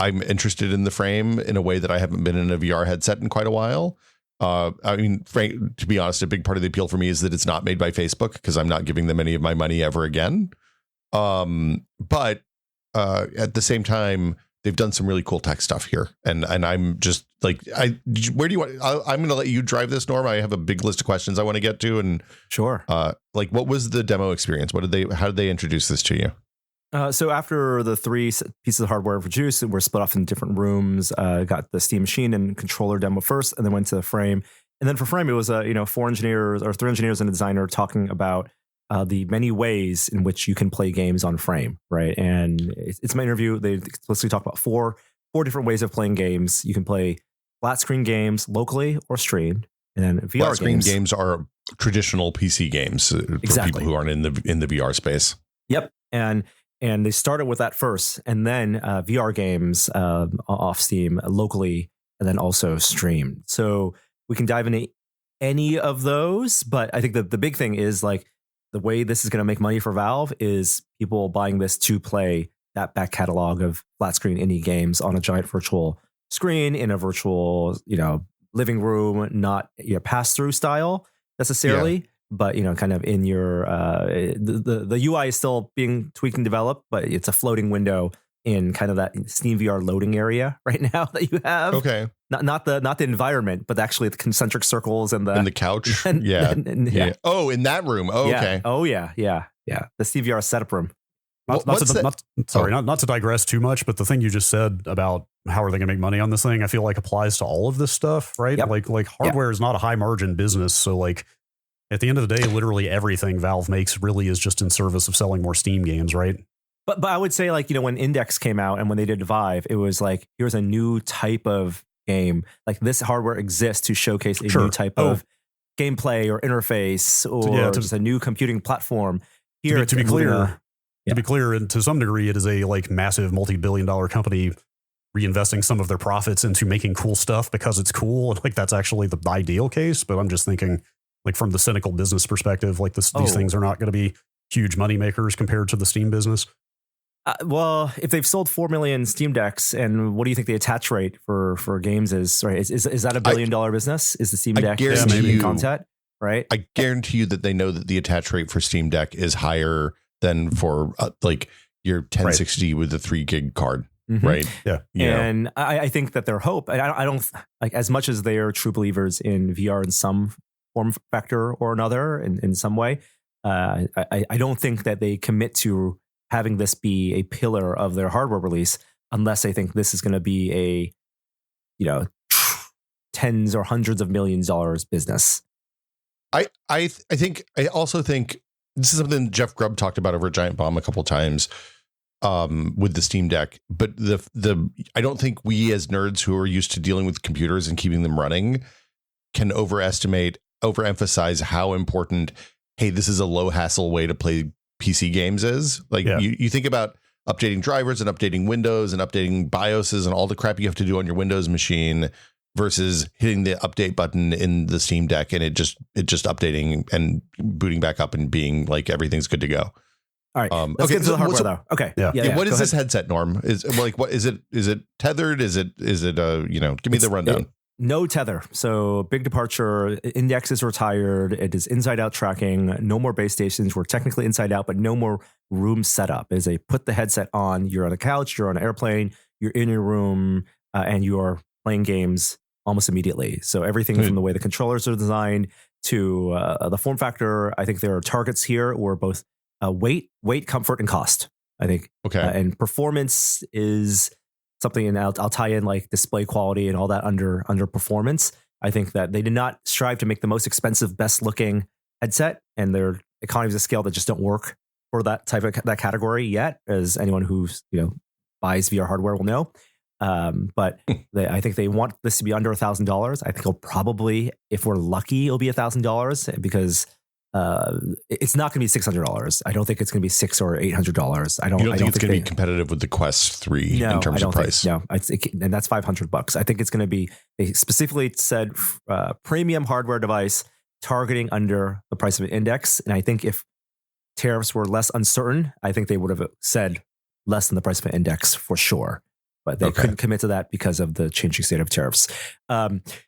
I'm interested in the frame in a way that I haven't been in a VR headset in quite a while. I mean, Frank, to be honest, a big part of the appeal for me is that it's not made by Facebook, because I'm not giving them any of my money ever again. But at the same time, they've done some really cool tech stuff here. And I'm just like, where do you want, I'm going to let you drive this, Norm. I have a big list of questions I want to get to. And sure. Like, what was the demo experience? How did they introduce this to you? So after the 3 pieces of hardware were produced, we're split off in different rooms. Got the Steam Machine and controller demo first, and then went to the frame. And then for frame, it was 4 engineers or 3 engineers and a designer talking about the many ways in which you can play games on frame, right? And it's my interview. They explicitly talk about four different ways of playing games. You can play flat screen games locally or streamed, and then VR flat screen games are traditional PC games for people who aren't in the VR space. Yep, and they started with that first, and then VR games off Steam locally, and then also streamed. So we can dive into any of those, but I think that the big thing is like the way this is going to make money for Valve is people buying this to play that back catalog of flat screen indie games on a giant virtual screen in a virtual, living room, not pass through style necessarily. But kind of in your the UI is still being tweaked and developed, but it's a floating window in kind of that Steam VR loading area right now that you have. Okay, not the environment, but actually the concentric circles and the couch. Yeah. Oh, in that room. Oh, yeah. Okay. Oh yeah. The Steam VR setup room. Not to digress too much, but the thing you just said about how are they going to make money on this thing, I feel like applies to all of this stuff, right? Yep. Like hardware is not a high margin business, so like. At the end of the day, literally everything Valve makes really is just in service of selling more Steam games, right? But I would say, like, when Index came out and when they did Vive, it was like, here's a new type of game. Like, this hardware exists to showcase a new type of gameplay or interface or just a new computing platform. Here, to be clear, and to some degree, it is a like massive multi-billion-dollar company reinvesting some of their profits into making cool stuff because it's cool. And like that's actually the ideal case. But I'm just thinking. Like from the cynical business perspective, like these things are not going to be huge money makers compared to the Steam business. Well, if they've sold 4 million Steam Decks, and what do you think the attach rate for games is? Right, is that $1 billion business? Is the Steam Deck content? Right, I guarantee you that they know that the attach rate for Steam Deck is higher than for like your 1060 with the 3 gig card. Mm-hmm. Right. Yeah. And I think that their hope, I don't like, as much as they are true believers in VR in some form factor or another, in some way, I don't think that they commit to having this be a pillar of their hardware release unless they think this is going to be a, tens or hundreds of millions dollars business. I also think this is something Jeff Grubb talked about over at Giant Bomb a couple of times with the Steam Deck, but I don't think we as nerds who are used to dealing with computers and keeping them running can overemphasize how important, hey, this is a low hassle way to play PC games is. Like you think about updating drivers and updating Windows and updating BIOSes and all the crap you have to do on your Windows machine versus hitting the update button in the Steam Deck and it just updating and booting back up and being like everything's good to go. All right, let's get to the hardware though. Okay, yeah. What is this headset, Norm? Is like, what is it? Is it tethered? Is it give me the rundown. No tether. So big departure. Index is retired. It is inside out tracking. No more base stations. We're technically inside out, but no more room setup. Is a put the headset on. You're on a couch. You're on an airplane. You're in your room, and you are playing games almost immediately. So everything from the way the controllers are designed to the form factor. I think there are targets here where both weight, comfort, and cost. I think. Okay. And performance is something, and I'll tie in like display quality and all that under performance. I think that they did not strive to make the most expensive, best looking headset, and there are economies of scale that just don't work for that type of that category yet, as anyone who's buys VR hardware will know. But I think they want this to be under $1,000. I think it'll probably, if we're lucky, it'll be $1,000 because it's not going to be $600. I don't think it's going to be $600 or $800. I don't think it's going to be competitive with the Quest 3 in terms of price. And that's $500. I think it's going to be, they specifically said premium hardware device targeting under the price of an Index. And I think if tariffs were less uncertain, I think they would have said less than the price of an Index for sure. But they couldn't commit to that because of the changing state of tariffs.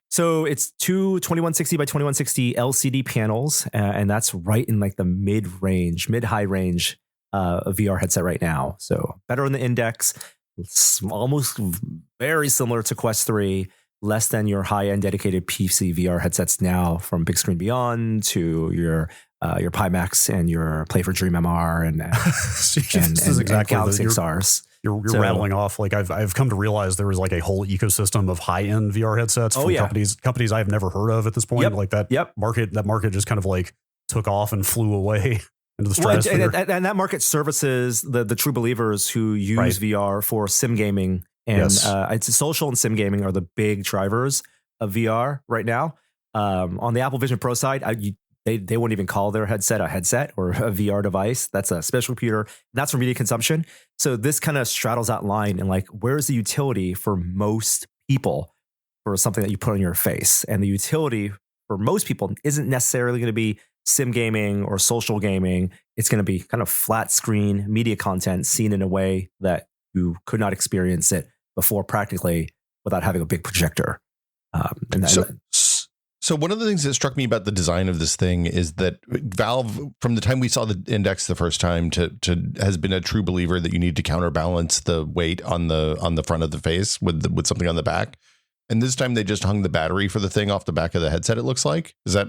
So it's two 2160 by 2160 LCD panels, and that's right in like the mid-high range VR headset right now. So better in the Index, almost very similar to Quest 3, less than your high-end dedicated PC VR headsets now, from Big Screen Beyond to your Pimax and your Play for Dream MR and Galaxy XRs. You're rattling off, like I've come to realize there was like a whole ecosystem of high-end VR headsets from companies I've never heard of at this point. Like that market just kind of like took off and flew away into the stratosphere. And that market services the true believers who use VR for sim gaming, and it's social and sim gaming are the big drivers of VR right now. On the Apple Vision Pro side, they won't even call their headset a headset or a VR device. That's a special computer. That's for media consumption. So this kind of straddles that line, and like, where's the utility for most people for something that you put on your face? And the utility for most people isn't necessarily going to be sim gaming or social gaming. It's going to be kind of flat screen media content seen in a way that you could not experience it before practically without having a big projector. So one of the things that struck me about the design of this thing is that Valve, from the time we saw the Index the first time, has been a true believer that you need to counterbalance the weight on the front of the face with something on the back. And this time they just hung the battery for the thing off the back of the headset. It looks like, is that?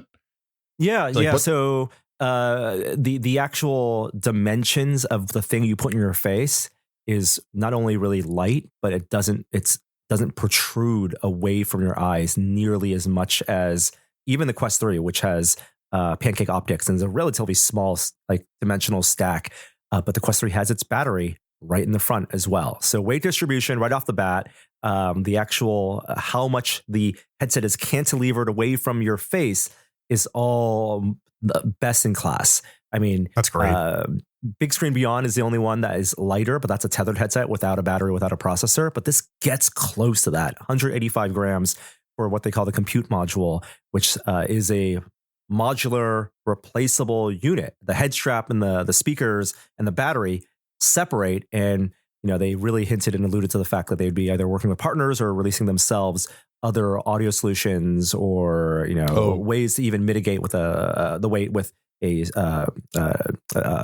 Yeah. So the actual dimensions of the thing you put in your face is not only really light, but it doesn't protrude away from your eyes nearly as much as even the Quest 3, which has pancake optics and is a relatively small like dimensional stack. But the Quest 3 has its battery right in the front as well. So weight distribution right off the bat, the actual how much the headset is cantilevered away from your face is all best in class. I mean, that's great. Big Screen Beyond is the only one that is lighter, but that's a tethered headset without a battery, without a processor. But this gets close to that, 185 grams for what they call the compute module, which is a modular replaceable unit. The head strap and the speakers and the battery separate. And, they really hinted and alluded to the fact that they'd be either working with partners or releasing themselves other audio solutions or, ways to even mitigate with the weight with a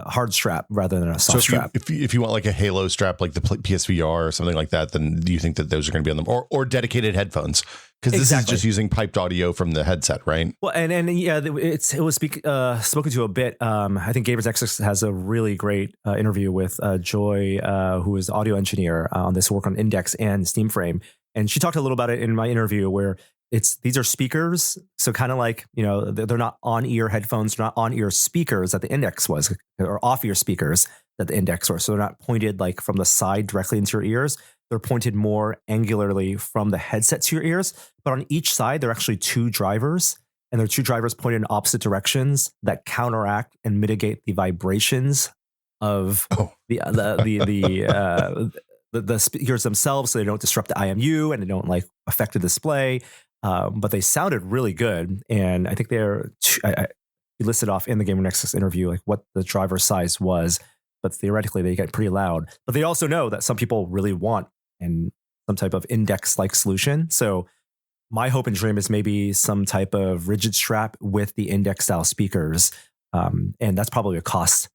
hard strap rather than a soft strap. If you want like a Halo strap, like the PSVR or something like that, then do you think that those are going to be on them or dedicated headphones? Because this is just using piped audio from the headset, right? Well, and yeah, it was spoken to a bit. I think Gamer's X has a really great interview with Joy, who is the audio engineer on this work on Index and Steam Frame. And she talked a little about it in my interview where these are speakers. So kind of like, they're not on-ear headphones, they're not on-ear speakers that the Index was, or off-ear speakers that the Index were. So they're not pointed like from the side directly into your ears. They're pointed more angularly from the headset to your ears. But on each side, there are actually two drivers. And there are two drivers pointed in opposite directions that counteract and mitigate the vibrations of the speakers themselves, so they don't disrupt the IMU and they don't like affect the display. But they sounded really good, and I think he listed off in the Gamer Nexus interview like what the driver size was. But theoretically, they get pretty loud. But they also know that some people really want some type of Index-like solution. So my hope and dream is maybe some type of rigid strap with the Index-style speakers, and that's probably a cost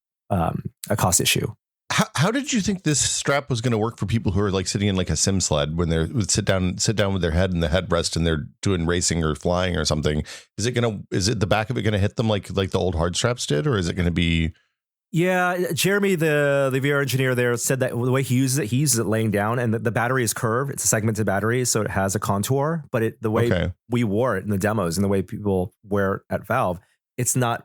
issue. How did you think this strap was going to work for people who are like sitting in like a sim sled when they would sit down with their head in the headrest and they're doing racing or flying or something? Is it the back of it going to hit them like the old hard straps did, or is it going to be? Yeah, Jeremy, the VR engineer there, said that the way he uses it laying down, and the battery is curved. It's a segmented battery, so it has a contour. But the way we wore it in the demos and the way people wear it at Valve, it's not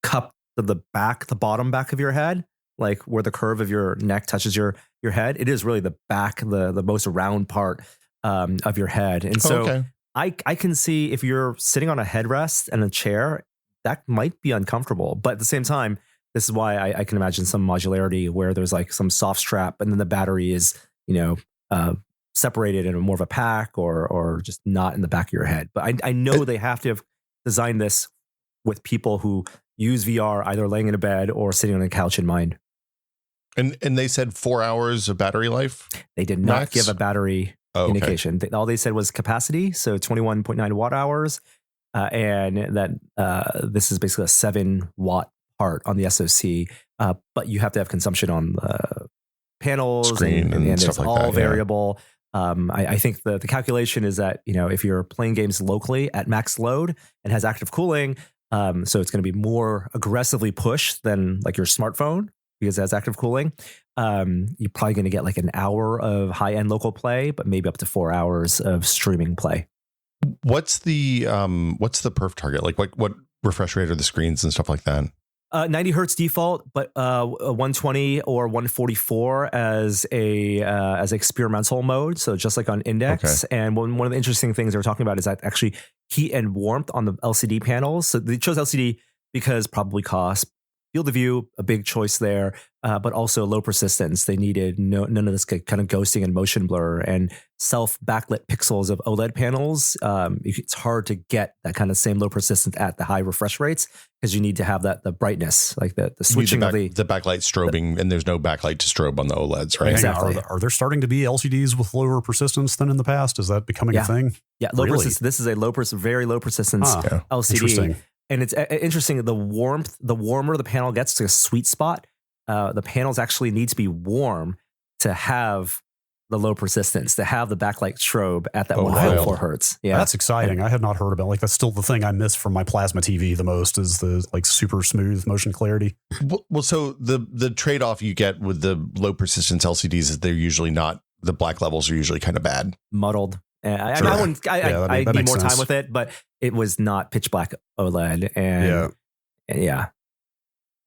cupped to the bottom back of your head, like where the curve of your neck touches your head. It is really the back, the most round part of your head. And so I can see if you're sitting on a headrest and a chair, that might be uncomfortable. But at the same time, this is why I can imagine some modularity where there's like some soft strap and then the battery is, separated in more of a pack or just not in the back of your head. But I know they have to have designed this with people who use VR either laying in a bed or sitting on a couch in mind. And they said 4 hours of battery life? They did not give a battery indication. All they said was capacity, so 21.9 watt hours, and that this is basically a 7-watt part on the SoC, but you have to have consumption on the panels screen and it's stuff like all that, variable. I think the calculation is that if you're playing games locally at max load and has active cooling, so it's going to be more aggressively pushed than like your smartphone because it has active cooling. You're probably going to get like an hour of high-end local play, but maybe up to 4 hours of streaming play. What's the perf target? Like what refresh rate are the screens and stuff like that? 90 hertz default, but 120 or 144 as experimental mode. So just like on Index. Okay. And one of the interesting things they were talking about is that actually heat and warmth on the LCD panels. So they chose LCD because probably cost. Field of view, a big choice there, but also low persistence. They needed none of this kind of ghosting and motion blur and self backlit pixels of OLED panels. It's hard to get that kind of same low persistence at the high refresh rates because you need to have the brightness, like the switching of the backlight strobing, and there's no backlight to strobe on the OLEDs, right? Exactly. Are there starting to be LCDs with lower persistence than in the past? Is that becoming a thing? Yeah, low persistence. This is a very low persistence LCD. Interesting. And it's interesting, the warmer the panel gets to a sweet spot, the panels actually need to be warm to have the low persistence, to have the backlight strobe at that 144 hertz. Yeah, that's exciting. I had not heard about that's still the thing I miss from my plasma TV the most is the like super smooth motion clarity. Well, so the trade-off you get with the low persistence LCDs is they're usually not, the black levels are usually kind of bad. Muddled. I need more time with it, but it was not pitch black OLED. And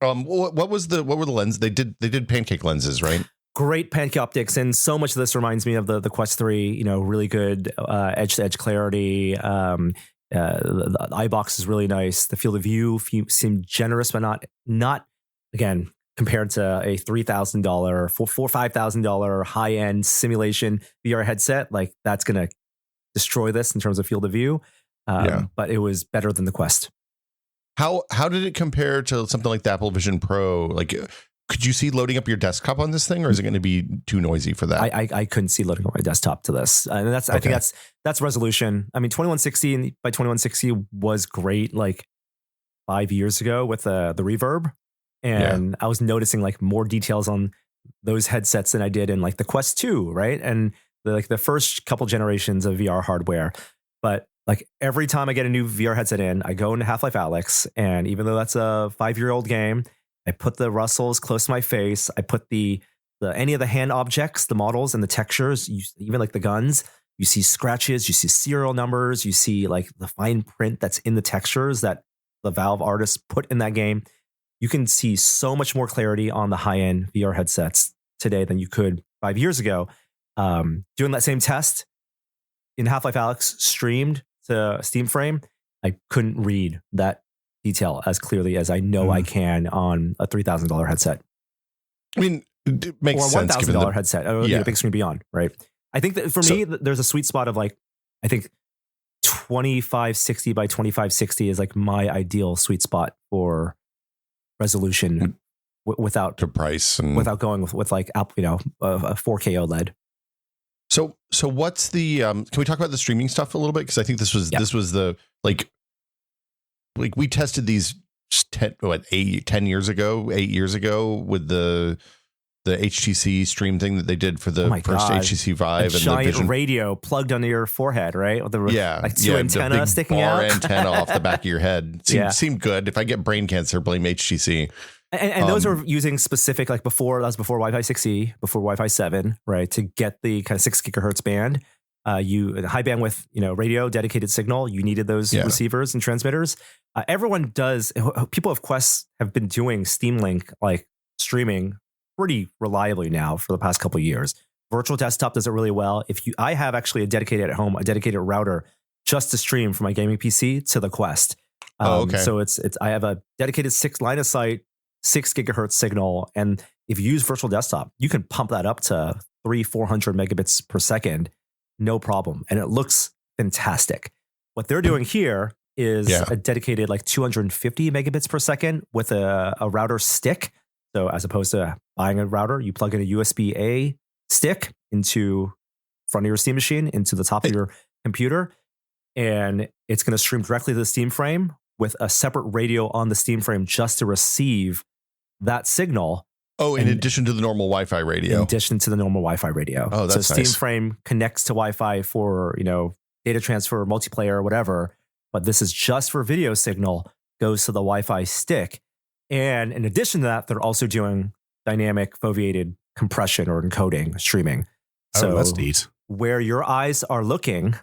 what were the lenses? They did pancake lenses, right? Great pancake optics, and so much of this reminds me of the Quest 3. Really good edge to edge clarity. The eye box is really nice. The field of view seemed generous, but not again compared to a $3,000, $5,000 high end simulation VR headset. Like that's gonna destroy this in terms of field of view. But it was better than the Quest. How did it compare to something like the Apple Vision Pro? Like, could you see loading up your desktop on this thing, or is it going to be too noisy for that? I couldn't see loading up my desktop to this, and I think that's resolution. I mean, 2160 by 2160 was great like 5 years ago with the reverb, and I was noticing like more details on those headsets than I did in like the Quest 2, right? And the first couple generations of VR hardware. But like every time I get a new VR headset in, I go into Half-Life Alyx, and even though that's a 5-year-old game, I put the Russells close to my face. I put the any of the hand objects, the models and the textures, even like the guns, you see scratches, you see serial numbers, you see like the fine print that's in the textures that the Valve artists put in that game. You can see so much more clarity on the high-end VR headsets today than you could 5 years ago. Doing that same test in Half-Life Alyx streamed to Steam Frame, I couldn't read that detail as clearly as I know I can on a $3,000 headset. I mean, it makes or a sense. $1,000 headset, or a big screen beyond, right? I think that for me, there's a sweet spot of like, I think 2560 by 2560 is like my ideal sweet spot for resolution without to price and without going with like a 4K OLED. So what's the can we talk about the streaming stuff a little bit, because I think this was the like we tested these 10 years ago, 8 years ago with the HTC stream thing that they did for the first HTC Vive, a and giant the Vision radio plugged onto your forehead, right? With the like two antenna the big sticking bar out, antenna off the back of your head. Seemed good. If I get brain cancer, blame HTC. And those are using specific, like before Wi-Fi 6E, before Wi-Fi 7, right? To get the kind of 6 gigahertz band, high bandwidth, radio dedicated signal. You needed those receivers and transmitters. Everyone does. People of Quest have been doing Steam Link like streaming pretty reliably now for the past couple of years. Virtual Desktop does it really well. I have actually a dedicated router just to stream from my gaming PC to the Quest. So I have a dedicated 6 line of sight, 6 gigahertz signal. And if you use Virtual Desktop, you can pump that up to 400 megabits per second, no problem. And it looks fantastic. What they're doing here is a dedicated like 250 megabits per second with a router stick. So as opposed to buying a router, you plug in a USB-A stick into front of your Steam machine, into the top of your computer, and it's going to stream directly to the Steam Frame with a separate radio on the Steam Frame just to receive that signal. Oh, in addition to the normal Wi-Fi radio. In addition to the normal Wi-Fi radio. Oh, that's so nice. Steam Frame connects to Wi-Fi for, data transfer, multiplayer, whatever. But this is just for video signal, goes to the Wi-Fi stick. And in addition to that, they're also doing dynamic foveated compression or encoding streaming. So that's neat. Where your eyes are looking,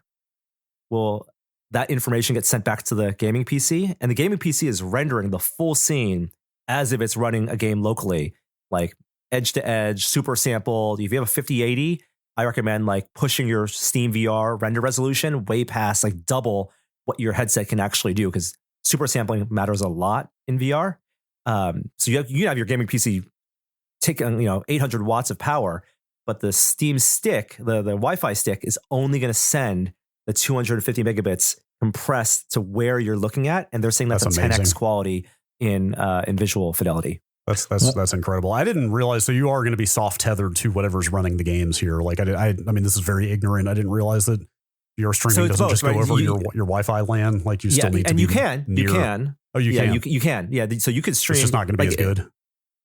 that information gets sent back to the gaming PC, and the gaming PC is rendering the full scene as if it's running a game locally, like edge to edge, super sampled. If you have a 5080, I recommend like pushing your Steam VR render resolution way past like double what your headset can actually do, because super sampling matters a lot in VR. So you can have your gaming PC taking 800 watts of power, but the Steam stick, the Wi-Fi stick, is only going to send the 250 megabits compressed to where you're looking at, and they're saying that's a 10x quality in visual fidelity. That's incredible. I didn't realize. So you are going to be soft tethered to whatever's running the games here. Like I mean, this is very ignorant. I didn't realize that your streaming doesn't just go over your Wi-Fi LAN. Like you still need to. And be you can. Near. You can. Oh, you can. You can. Yeah. So you could stream. It's just not going to be as good.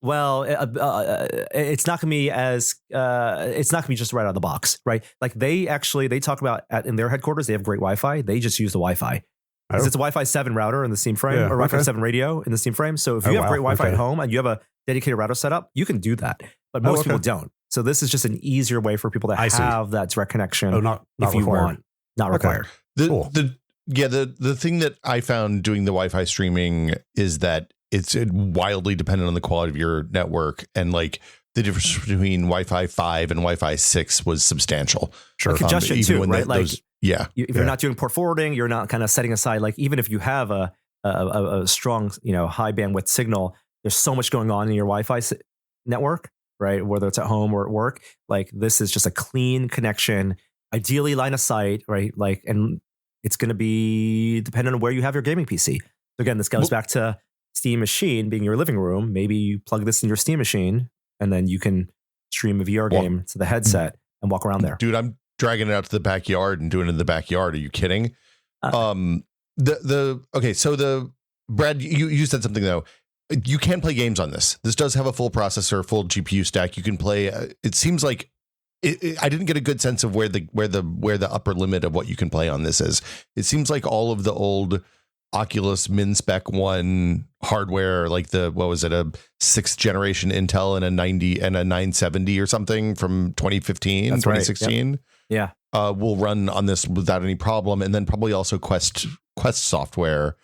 Well, it's not going to be as it's not going to be just right out of the box, right? Like they talk about in their headquarters, they have great Wi-Fi. They just use the Wi-Fi. Because it's a Wi-Fi 7 router in the Steam Frame, or Wi-Fi 7 radio in the Steam Frame. So if you have great Wi-Fi at home and you have a dedicated router set up, you can do that. But most people don't. So this is just an easier way for people to have that direct connection. Not if you required. want, not required. Cool. The thing that I found doing the Wi-Fi streaming is that it's wildly dependent on the quality of your network, and like the difference between Wi-Fi 5 and Wi-Fi 6 was substantial. Sure, congestion too, right? If you're not doing port forwarding, you're not kind of setting aside. Like even if you have a strong, high bandwidth signal, there's so much going on in your Wi-Fi network, right? Whether it's at home or at work, like this is just a clean connection, ideally line of sight, right? Like, and it's going to be dependent on where you have your gaming PC. So again, this goes back to Steam machine being your living room, maybe you plug this in your Steam machine and then you can stream a VR game to the headset and walk around there. Dude, I'm dragging it out to the backyard and doing it in the backyard. Are you kidding? Okay, so Brad, you said something though. You can play games on this. This does have a full processor, full GPU stack. You can play. It seems like I didn't get a good sense of where the upper limit of what you can play on this is. It seems like all of the old Oculus min spec 1 hardware, like a 6th generation Intel and a 90 and a 970 or something from 2015, That's 2016. Right. Yep. Yeah. Will run on this without any problem. And then probably also Quest software.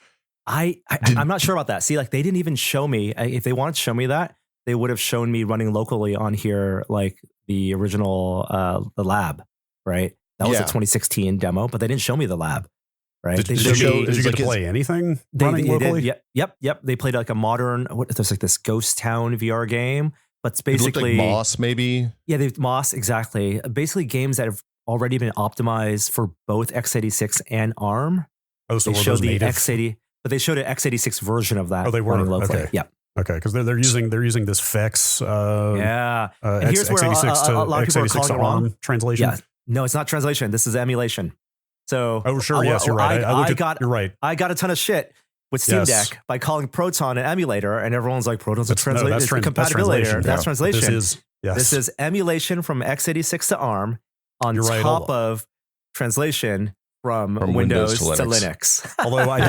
I'm not sure about that. See, like they didn't even show me. If they wanted to show me that, they would have shown me running locally on here, like the original the lab, right? That was a 2016 demo, but they didn't show me the lab, right? Did you get to play anything running locally? Yep. They played like a modern. There's like this Ghost Town VR game, but it's basically it looked like Moss, maybe. Yeah, Moss, exactly. Basically, games that have already been optimized for both x86 and ARM. Oh, so they showed the x80. But they showed an x86 version of that. Oh, they were locally. Okay. Yeah. Okay, because they're using this FEX. And here's where x86 a lot of people are x86 calling it wrong. ARM translation. Yeah. No, it's not translation. This is emulation. So sure. Yes, you're right. You're right. I got a ton of shit with Steam Deck by calling Proton an emulator, and everyone's like, Proton's a translation. It's a compatibility. That's translation. This is emulation from x86 to ARM on top of translation from Windows to Linux. Although I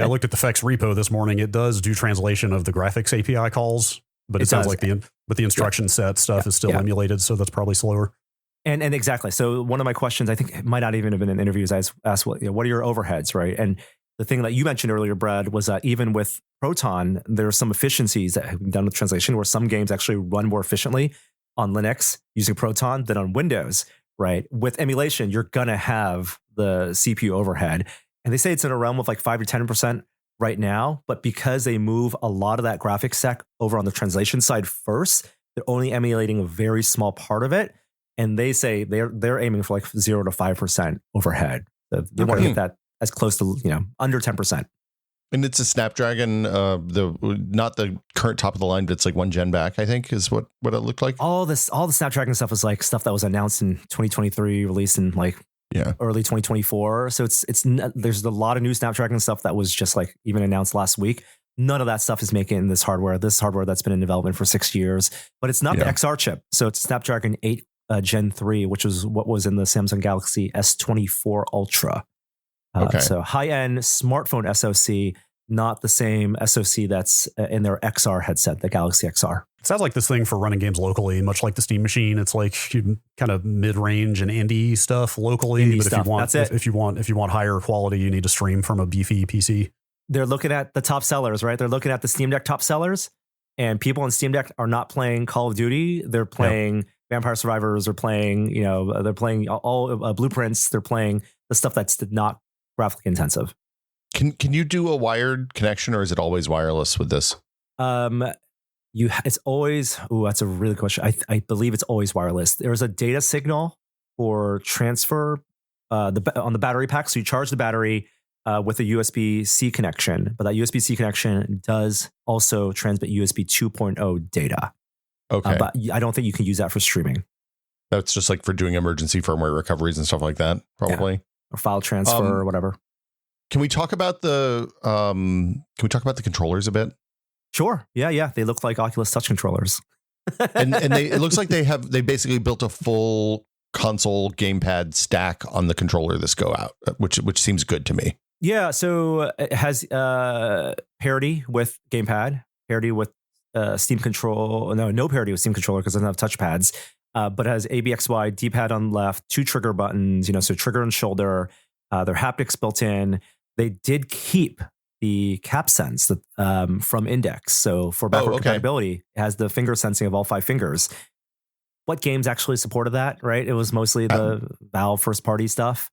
looked at the FEX repo this morning. It does do translation of the graphics API calls, but it sounds like the instruction set stuff is still emulated, so that's probably slower. And exactly. So one of my questions, I think it might not even have been in interviews, I asked what are your overheads, right? And the thing that you mentioned earlier, Brad, was that even with Proton, there are some efficiencies that have been done with translation where some games actually run more efficiently on Linux using Proton than on Windows, right? With emulation, you're going to have the CPU overhead. And they say it's in a realm of like 5 to 10% right now. But because they move a lot of that graphics stack over on the translation side first, they're only emulating a very small part of it. And they say they're aiming for like 0 to 5% overhead. So they want to get that as close to, under 10%. And it's a Snapdragon, not the current top of the line, but it's like 1 gen back, I think, is what it looked like. All the Snapdragon stuff is like stuff that was announced in 2023, released in like early 2024. So there's a lot of new Snapdragon stuff that was just like even announced last week. None of that stuff is making this hardware that's been in development for 6 years, but it's not the XR chip. So it's Snapdragon 8 Gen 3, which is what was in the Samsung Galaxy S24 Ultra. So high-end smartphone SoC, not the same SoC that's in their XR headset, the Galaxy XR. It sounds like this thing for running games locally, much like the Steam machine. It's like kind of mid-range and indie stuff locally. If you want higher quality, you need to stream from a beefy PC. They're looking at the top sellers, right? They're looking at the Steam Deck top sellers, and people on Steam Deck are not playing Call of Duty. They're playing Vampire Survivors. They're playing, they're playing all Blueprints. They're playing the stuff that's not graphically intensive. Can you do a wired connection, or is it always wireless with this? It's always. That's a really good question. I believe it's always wireless. There's a data signal for transfer on the battery pack. So you charge the battery with a USB-C connection, but that USB-C connection does also transmit USB 2.0 data. Okay, but I don't think you can use that for streaming. That's just like for doing emergency firmware recoveries and stuff like that, probably, or file transfer or whatever. Can we talk about the controllers a bit? Sure. Yeah. They look like Oculus Touch controllers. and it looks like they basically built a full console gamepad stack on the controller this go out, which seems good to me. Yeah. So it has parity with gamepad, parity with Steam control. No parity with Steam controller because it doesn't have touchpads. But it has ABXY, D-pad on left, 2 trigger buttons. So trigger and shoulder. Their haptics built in. They did keep the cap sense from Index. So for backward compatibility, it has the finger sensing of all 5 fingers. What games actually supported that, right? It was mostly the Valve first party stuff.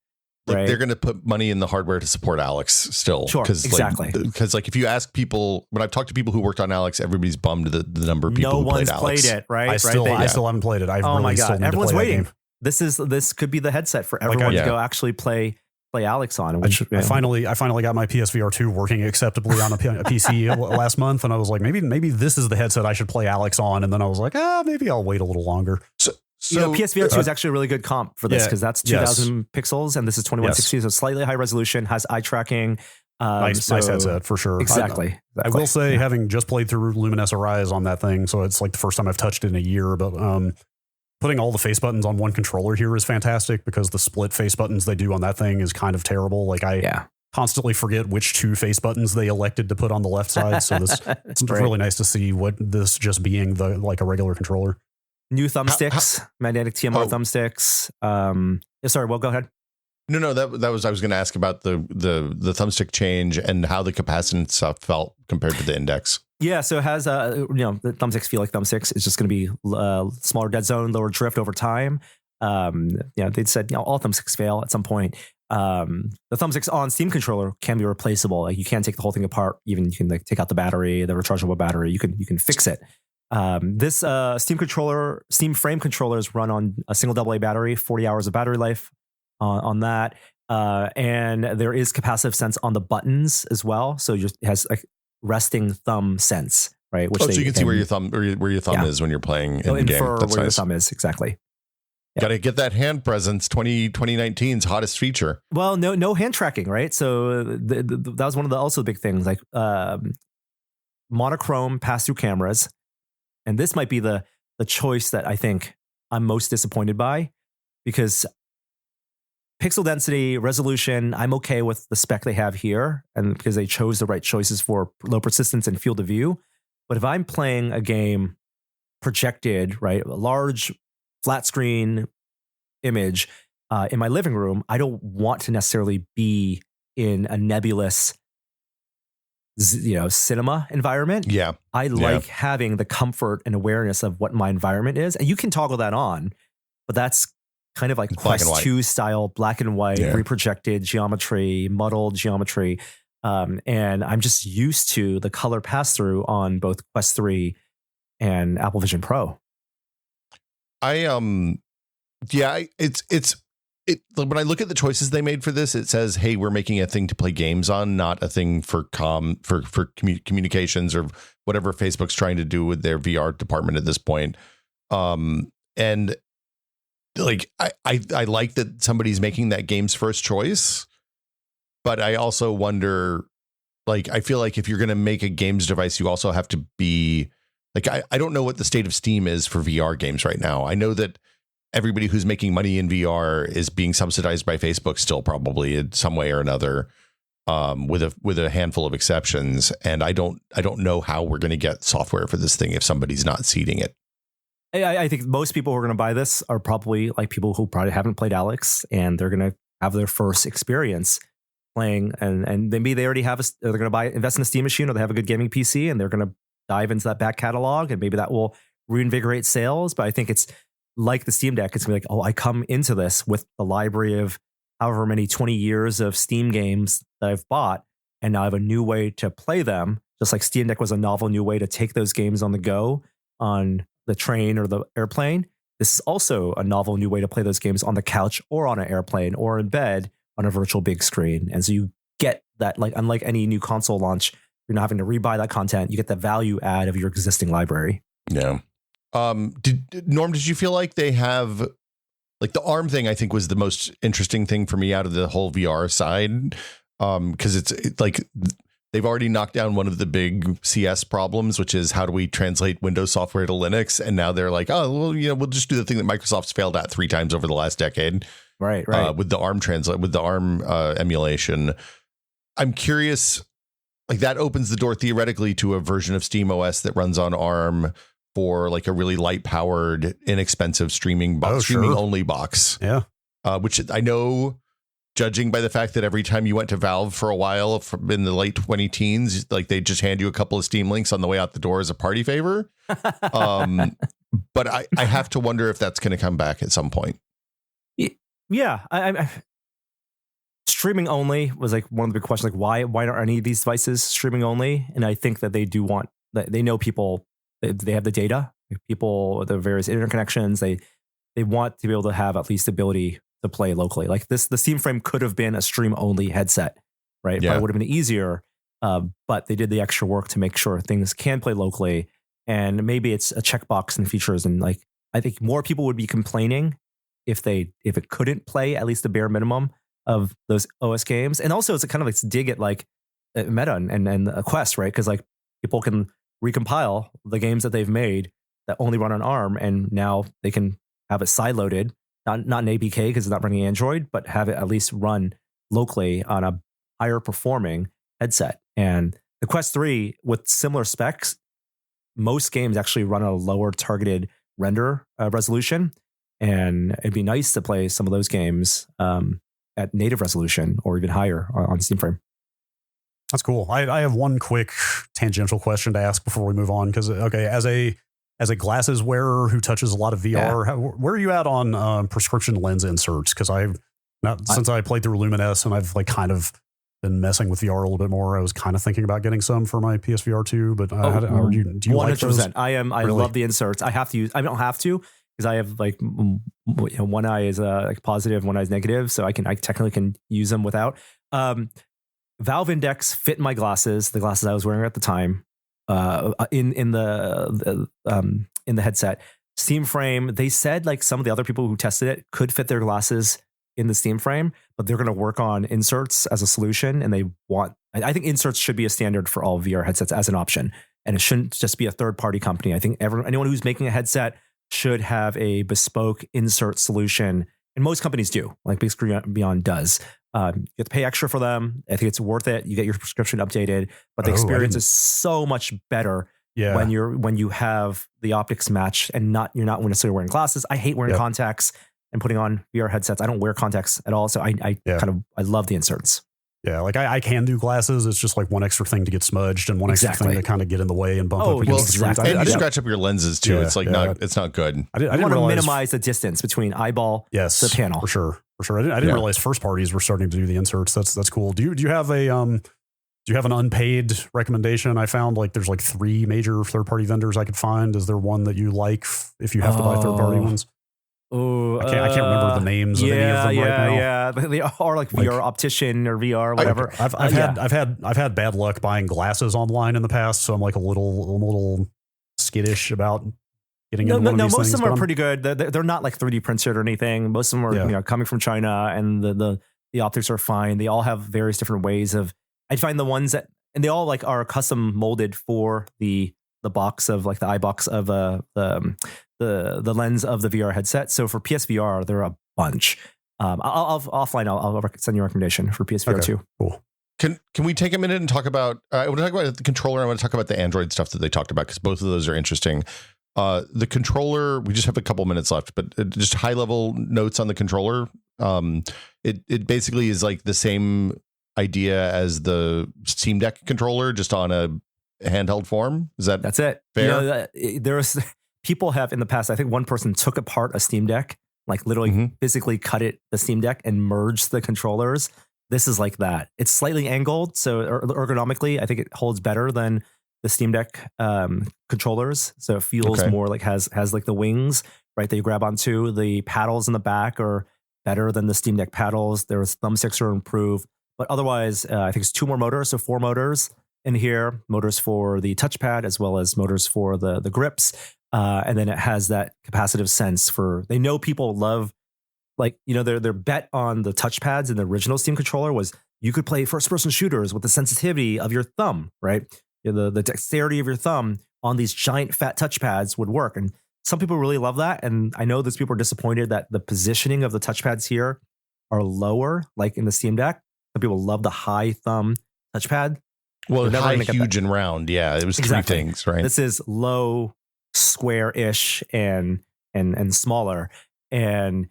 Right? They're going to put money in the hardware to support Alex still. Sure, exactly. Because if you ask people, when I've talked to people who worked on Alex, everybody's bummed the number of people who played Alex. No one's played it, right? I still haven't played it. Oh my God. Everyone's waiting. This could be the headset for everyone to go actually play play Alex on. I finally got my PSVR 2 working acceptably on a PC last month, and I was like, maybe this is the headset I should play Alex on. And then I was like, maybe I'll wait a little longer. So PSVR 2 is actually a really good comp for this because that's 2000 pixels and this is 2160, so slightly high resolution, has eye tracking. Nice headset for sure. Exactly. I will say, having just played through Luminous Arise on that thing, so it's like the first time I've touched it in a year, but putting all the face buttons on one controller here is fantastic because the split face buttons they do on that thing is kind of terrible. Like I constantly forget which 2 face buttons they elected to put on the left side. So it's really nice to see what this just being like a regular controller. New thumbsticks, magnetic TMR thumbsticks. Sorry, well, go ahead. No, that was I was going to ask about the thumbstick change and how the capacitance stuff felt compared to the index. Yeah, so it has the thumbsticks feel like thumbsticks. It's just going to be smaller dead zone, lower drift over time. They'd said all thumbsticks fail at some point. The thumbsticks on Steam controller can be replaceable. Like you can take the whole thing apart. Even you can like take out the battery, the rechargeable battery. You can fix it. This Steam frame controllers run on a single AA battery, 40 hours of battery life on that. And there is capacitive sense on the buttons as well. So it has like resting thumb sense, right? So you can see where your thumb is when you're playing in the game. That's where your thumb is, exactly. Yeah. Got to get that hand presence. 2019's hottest feature. Well, no hand tracking, right? So that was one of the also big things, like monochrome pass-through cameras. And this might be the choice that I think I'm most disappointed by, because pixel density, resolution, I'm okay with the spec they have here, and because they chose the right choices for low persistence and field of view. But if I'm playing a game projected, right, a large flat screen image in my living room, I don't want to necessarily be in a nebulous cinema environment. Yeah. I like having the comfort and awareness of what my environment is. And you can toggle that on, but that's kind of like Quest 2 style, black and white, reprojected geometry, muddled geometry. And I'm just used to the color pass through on both Quest 3 and Apple Vision Pro. When I look at the choices they made for this, it says, hey, we're making a thing to play games on, not a thing for communications or whatever Facebook's trying to do with their VR department at this point. And like, I like that somebody's making that game's first choice, but I also wonder, like, I feel like if you're going to make a games device, you also have to be like, I don't know what the state of Steam is for VR games right now. I know that everybody who's making money in VR is being subsidized by Facebook still, probably in some way or another, with a handful of exceptions. And I don't know how we're going to get software for this thing if somebody's not seeding it. I think most people who are going to buy this are probably like people who probably haven't played Alex, and they're going to have their first experience playing, and maybe they already have they're going to invest in a Steam machine, or they have a good gaming PC, and they're going to dive into that back catalog, and maybe that will reinvigorate sales. But I think it's like the Steam Deck. It's gonna be like, oh, I come into this with the library of however many 20 years of Steam games that I've bought, and now I have a new way to play them. Just like Steam Deck was a novel new way to take those games on the go, on the train or the airplane. This is also a novel new way to play those games on the couch or on an airplane or in bed on a virtual big screen. And so you get that, like, unlike any new console launch, you're not having to rebuy that content. You get the value add of your existing library. Yeah. Did you feel like they have, like, the ARM thing, I think, was the most interesting thing for me out of the whole VR side? Because it's like they've already knocked down one of the big CS problems, which is how do we translate Windows software to Linux? And now they're like, oh, well, we'll just do the thing that Microsoft's failed at 3 times over the last decade. Right. With the ARM emulation. I'm curious, like, that opens the door theoretically to a version of SteamOS that runs on ARM for like a really light powered, inexpensive streaming only box. Yeah. Which I know, judging by the fact that every time you went to Valve for a while in the late 2010s, like, they just hand you a couple of Steam links on the way out the door as a party favor. But I have to wonder if that's going to come back at some point. Yeah. I streaming only was like one of the big questions, like why aren't any of these devices streaming only? And I think that they do want, that they know people, they have the data, people, the various internet connections, they want to be able to have at least the ability to play locally. Like the Steam Frame could have been a stream only headset, right? Yeah. But it would have been easier. But they did the extra work to make sure things can play locally. And maybe it's a checkbox in features. And like, I think more people would be complaining if it couldn't play at least the bare minimum of those OS games. And also it's a kind of like dig at like Meta and a Quest, right? Because like people can recompile the games that they've made that only run on ARM, and now they can have it sideloaded, not an APK because it's not running Android, but have it at least run locally on a higher performing headset. And the Quest 3 with similar specs, most games actually run a lower targeted render resolution, and it'd be nice to play some of those games at native resolution or even higher on Steam Frame. That's cool. I have one quick tangential question to ask before we move on. Because as a glasses wearer who touches a lot of VR, where are you at on prescription lens inserts? Because since I played through Lumines and I've like kind of been messing with VR a little bit more, I was kind of thinking about getting some for my PSVR 2. But do you 100%. Like those? I really? Love the inserts. I have to use. I don't have to because I have like one eye is like positive, one eye is negative, so I technically can use them without. Valve Index fit my glasses, the glasses I was wearing at the time, in the headset. Steam Frame, they said like some of the other people who tested it could fit their glasses in the Steam Frame, but they're going to work on inserts as a solution. And I think inserts should be a standard for all VR headsets as an option. And it shouldn't just be a third-party company. I think anyone who's making a headset should have a bespoke insert solution. And most companies do, like Big Screen Beyond does. You have to pay extra for them. I think it's worth it. You get your prescription updated, but the experience is so much better when you have the optics match and you're not necessarily wearing glasses. I hate wearing contacts and putting on VR headsets. I don't wear contacts at all, so I love the inserts. Yeah, like I can do glasses. It's just like one extra thing to get smudged and one extra thing to kind of get in the way and bump up against the screen. And you scratch up your lenses too. It's like it's not good. I want to minimize the distance between eyeball to panel. For sure. I didn't realize first parties were starting to do the inserts. That's cool. Do you have an unpaid recommendation? I found like there's like 3 major third party vendors I could find. Is there one that you like if you have to buy third party ones? Oh, I can't remember the names of any of them right now. Yeah, they are like VR optician or VR whatever. I've had bad luck buying glasses online in the past, so I'm like a little skittish about getting into one of these things. Most of them are pretty good. They're not like 3D printed or anything. Most of them are coming from China, and the optics are fine. They all have various different ways of. I find the ones that, and they all like are custom molded for the box of like the eye box of the lens of the VR headset. So for PSVR, there are a bunch. I'll offline. I'll send you a recommendation for PSVR 2. Cool. Can we take a minute and talk about? I want to talk about the controller. I want to talk about the Android stuff that they talked about because both of those are interesting. The controller. We just have a couple minutes left, but just high level notes on the controller. It basically is like the same idea as the Steam Deck controller, just on a handheld form. That's it? Fair? There's people have in the past. I think one person took apart a Steam Deck, like literally physically cut the Steam Deck and merged the controllers. This is like that. It's slightly angled, so ergonomically, I think it holds better than the Steam Deck controllers. So it feels more like has like the wings, right? That you grab onto. The paddles in the back are better than the Steam Deck paddles. Their thumbsticks are improved, but otherwise, I think it's 2 more motors, so 4 motors in here. Motors for the touchpad as well as motors for the grips, and then it has that capacitive sense for. They know people love. Like, their bet on the touchpads in the original Steam controller was you could play first-person shooters with the sensitivity of your thumb, right? The dexterity of your thumb on these giant fat touchpads would work. And some people really love that. And I know those people are disappointed that the positioning of the touchpads here are lower, like in the Steam Deck. Some people love the high thumb touchpad. Well, high, huge, and round. Yeah, it was 3 things, right? This is low, square-ish, and smaller. And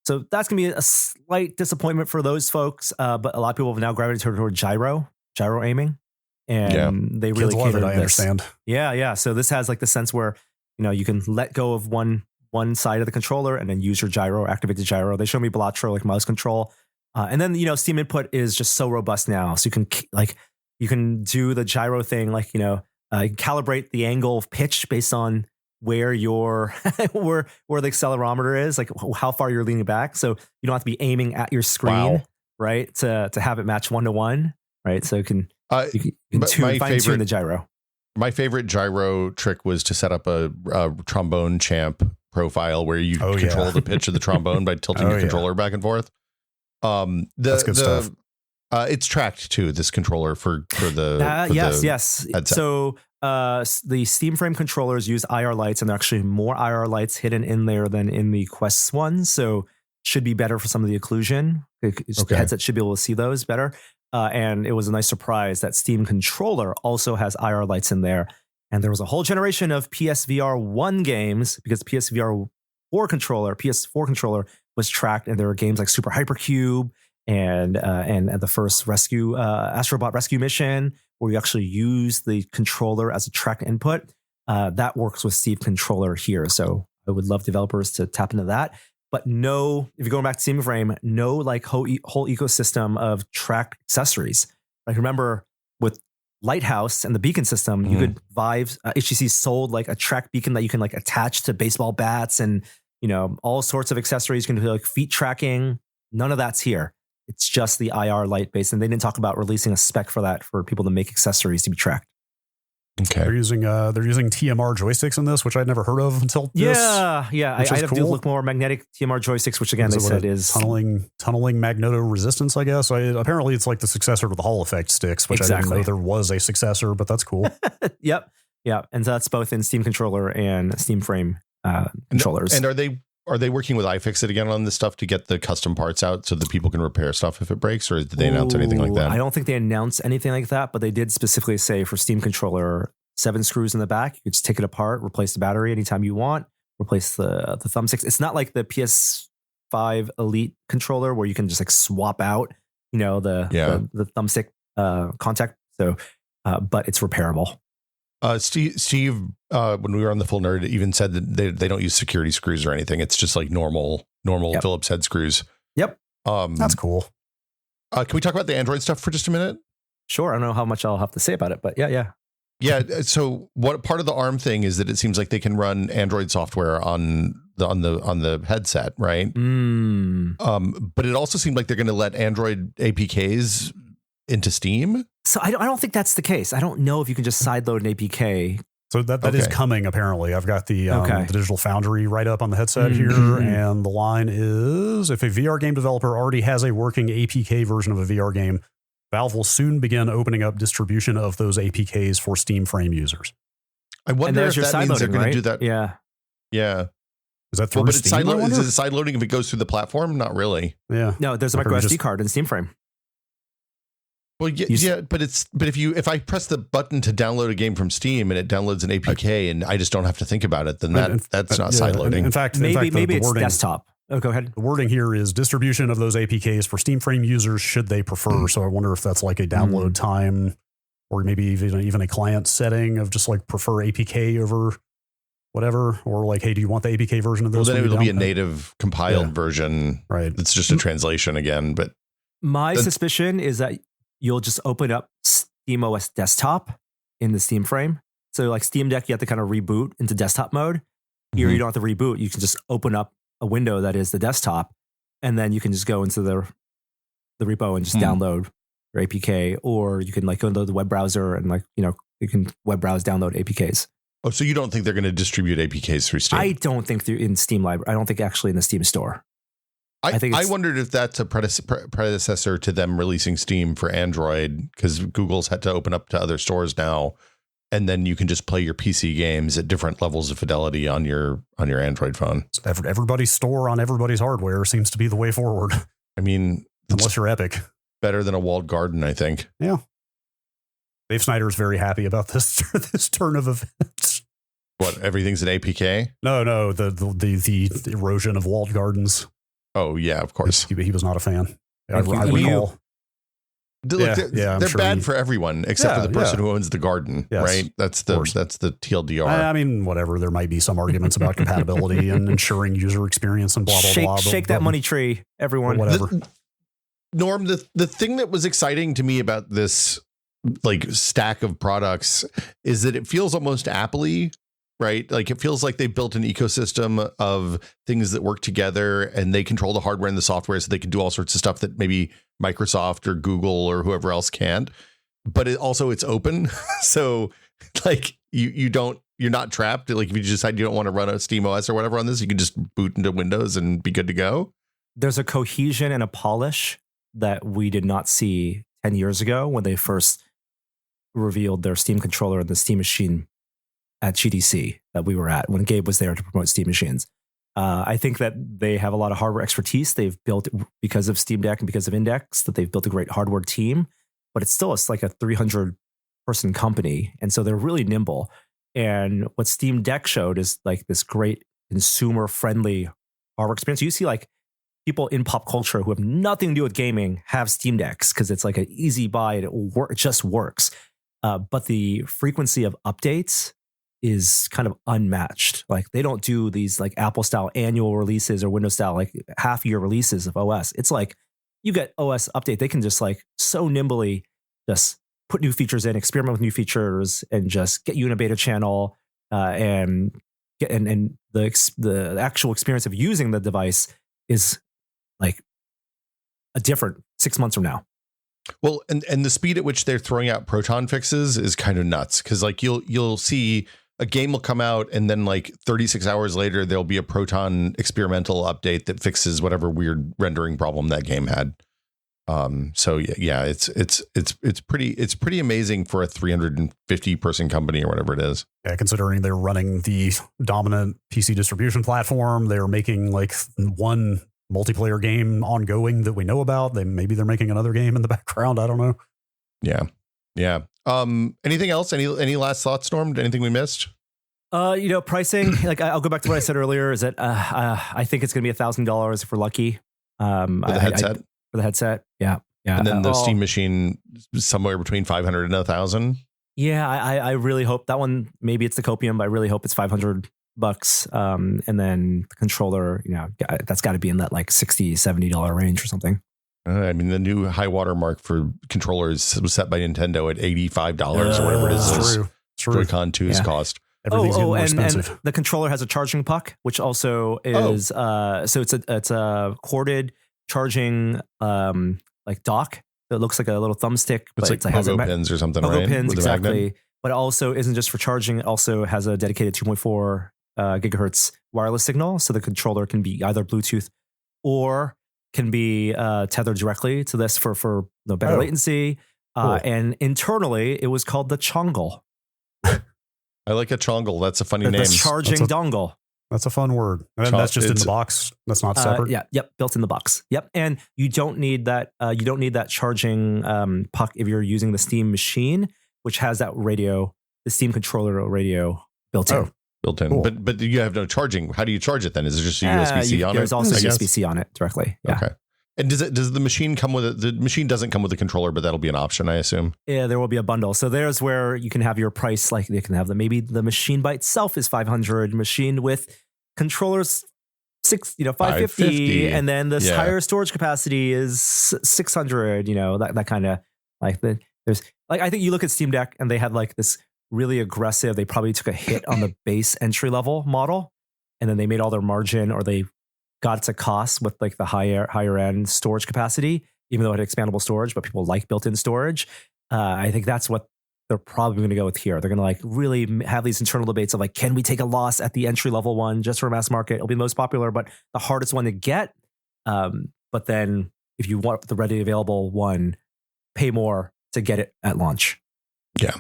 so that's going to be a slight disappointment for those folks. But a lot of people have now gravitated toward gyro aiming. And they really love it, I understand. Yeah. So this has like the sense where, you can let go of one side of the controller and then use your gyro, activate the gyro. They show me Blatro, like mouse control. And then, Steam input is just so robust now. So you can do the gyro thing, like, calibrate the angle of pitch based on where your where the accelerometer is, like how far you're leaning back. So you don't have to be aiming at your screen, Wow. right? To have it match 1-to-1, right? So you can But fine tune the gyro. My favorite gyro trick was to set up a trombone champ profile where you control the pitch of the trombone by tilting your controller back and forth. That's good stuff. It's tracked too. This controller for the yes. headset. So the Steam Frame controllers use IR lights, and there are actually more IR lights hidden in there than in the Quest one. So should be better for some of the occlusion. The headset should be able to see those better. And it was a nice surprise that Steam Controller also has IR lights in there. And there was a whole generation of PSVR 1 games because PSVR 4 controller, PS4 controller was tracked, and there were games like Super Hypercube and the first Astrobot Rescue Mission, where you actually use the controller as a tracked input. That works with Steam Controller here. So I would love developers to tap into that. But no, if you're going back to Steam Frame, no like whole ecosystem of tracked accessories. Like remember with Lighthouse and the beacon system, you could Vive, HTC sold like a track beacon that you can like attach to baseball bats and, you know, all sorts of accessories. You can do like feet tracking. None of that's here. It's just the IR light base. And they didn't talk about releasing a spec for that for people to make accessories to be tracked. Okay. They're using TMR joysticks in this, which I'd never heard of until this. Yeah. I have to look more magnetic TMR joysticks, which again they said is tunneling magneto resistance. I guess apparently it's like the successor to the Hall Effect sticks, which I didn't know there was a successor, but that's cool. Yep. And so that's both in Steam Controller and Steam Frame controllers. And are they working with iFixit again on this stuff to get the custom parts out so that people can repair stuff if it breaks, or did they announce anything like that? I don't think they announced anything like that, but they did specifically say for Steam Controller, 7 screws in the back. You could just take it apart, replace the battery anytime you want, replace the thumbsticks. It's not like the PS5 Elite controller where you can just like swap out, you know, the thumbstick contact. So, but it's repairable. Steve, when we were on the Full Nerd, even said that they don't use security screws or anything. It's just like normal Phillips head screws. Yep. That's cool. Can we talk about the Android stuff for just a minute? Sure. I don't know how much I'll have to say about it, but yeah. So what part of the ARM thing is that it seems like they can run Android software on the headset, right? But it also seemed like they're going to let Android APKs into Steam. So I don't think that's the case. I don't know if you can just sideload an APK. So that is coming, apparently. I've got the Digital Foundry right up on the headset here, and the line is, if a VR game developer already has a working APK version of a VR game, Valve will soon begin opening up distribution of those APKs for Steam Frame users. I wonder if that means they're going to do that. Yeah. Is that through Steam? Is it side loading if it goes through the platform? Not really. Yeah. No, there's a micro SD card in Steam Frame. Well, but if I press the button to download a game from Steam and it downloads an APK and I just don't have to think about it, then that's not side loading. In fact, maybe the it's wording, desktop. Oh, go ahead. The wording here is distribution of those APKs for Steam Frame users should they prefer. So I wonder if that's like a download time, or maybe even a client setting of just like prefer APK over whatever, or like, hey, do you want the APK version of this? Well, then it'll be a native compiled version. Right. It's just a translation again. But my suspicion is that you'll just open up SteamOS Desktop in the Steam Frame. So like Steam Deck, you have to kind of reboot into desktop mode. Here, you don't have to reboot. You can just open up a window that is the desktop, and then you can just go into the repo and just download your APK, or you can like go into the web browser and like, you know, you can web browse, download APKs. Oh, so you don't think they're going to distribute APKs through Steam? I don't think through in Steam Library. I don't think actually in the Steam Store. I wondered if that's a predecessor to them releasing Steam for Android, because Google's had to open up to other stores now, and then you can just play your PC games at different levels of fidelity on your Android phone. Everybody's store on everybody's hardware seems to be the way forward. I mean, unless you're Epic, better than a walled garden, I think. Yeah. Dave Snyder is very happy about this turn of events. What, everything's an APK? No, the erosion of walled gardens. Oh yeah, of course. He was not a fan. I recall. They're bad for everyone except for the person who owns the garden, right? That's the TLDR. I mean, whatever. There might be some arguments about compatibility and ensuring user experience and blah blah blah. Shake that money tree, everyone. Whatever. Norm, the thing that was exciting to me about this like stack of products is that it feels almost Apple-y right? Like it feels like they built an ecosystem of things that work together, and they control the hardware and the software, so they can do all sorts of stuff that maybe Microsoft or Google or whoever else can't. But it's open, so like you're not trapped. Like if you decide you don't want to run a Steam OS or whatever on this, you can just boot into Windows and be good to go. There's a cohesion and a polish that we did not see 10 years ago when they first revealed their Steam controller and the Steam machine at GDC that we were at when Gabe was there to promote Steam machines. I think that they have a lot of hardware expertise. They've built, because of Steam Deck and because of Index, that they've built a great hardware team, but it's still like a 300 person company. And so they're really nimble. And what Steam Deck showed is like this great consumer friendly hardware experience. You see like people in pop culture who have nothing to do with gaming have Steam Decks because it's like an easy buy and it just works. But the frequency of updates is kind of unmatched. Like they don't do these like Apple style annual releases or Windows style like half year releases of OS. It's like you get OS update. They can just like so nimbly just put new features in, experiment with new features, and just get you in a beta channel and the actual experience of using the device is like a different 6 months from now. Well, and the speed at which they're throwing out Proton fixes is kind of nuts, because like you'll see a game will come out and then like 36 hours later there'll be a Proton experimental update that fixes whatever weird rendering problem that game had. So yeah, it's pretty amazing for a 350 person company or whatever it is. Yeah, considering they're running the dominant PC distribution platform, they're making like one multiplayer game ongoing that we know about. Maybe they're making another game in the background. I don't know. Yeah. Anything else? Any last thoughts, Norm? Anything we missed? Pricing. Like I'll go back to what I said earlier. Is that I think it's going to be $1,000 if we're lucky. For the headset. For the headset, yeah. And then the Steam machine somewhere between 500 and 1,000. Yeah, I really hope that one. Maybe it's the Copium, but I really hope it's $500. And then the controller, that's got to be in that like $60-$70 range or something. I mean, the new high water mark for controllers was set by Nintendo at $85 or whatever it is. True. Joy-Con 2's cost. Everything's getting more expensive. And the controller has a charging puck, which also is so it's a corded charging like dock that looks like a little thumbstick. It's like pogo pins or something, pogo right? Pins, exactly. But it also isn't just for charging. It also has a dedicated 2.4 gigahertz wireless signal, so the controller can be either Bluetooth or can be tethered directly to this for better latency. Cool. And internally, it was called the Chongle. I like a Chongle. That's a funny name. The charging dongle. That's a fun word. And that's just in the box. That's not separate. Yep, built in the box. Yep, and you don't need that. You don't need that charging puck if you're using the Steam machine, which has that radio, the Steam controller radio built in. Built in, cool. but you have no charging. How do you charge it then? Is it just a USB-C on it? There's also USB-C on it directly. Yeah. Okay. And does the machine come with it? The machine doesn't come with a controller, but that'll be an option, I assume. Yeah, there will be a bundle. So there's where you can have your price. Like they can have maybe the machine by itself is $500, machine with controllers $550, and then this higher storage capacity is $600. That kind of like there's like I think you look at Steam Deck and they had like this really aggressive. They probably took a hit on the base entry level model, and then they made all their margin, or they got to cost with like the higher end storage capacity, even though it had expandable storage, but people like built-in storage. I think that's what they're probably going to go with here. They're going to like really have these internal debates of like, can we take a loss at the entry level one just for mass market? It'll be the most popular, but the hardest one to get. But then if you want the readily available one, pay more to get it at launch. Yeah.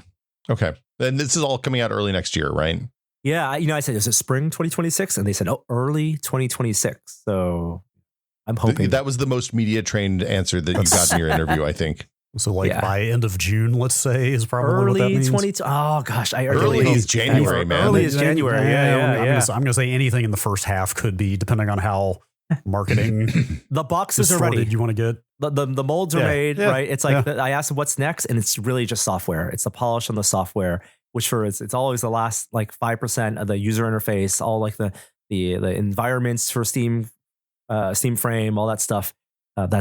Okay. And this is all coming out early next year, right? Yeah, I said, is it spring 2026? And they said, early 2026. So I'm hoping. That was the most media trained answer that you got in your interview, I think. So by end of June, let's say, is probably early what that means. 20. Oh gosh, early is January, man. Early is January. Yeah. I'm gonna say anything in the first half could be, depending on how marketing. The boxes are ready. You want to get the molds are made, right? It's like I asked them what's next, and it's really just software. It's the polish on the software, which it's always the last like 5% of the user interface, all like the environments for Steam Frame, all that stuff. And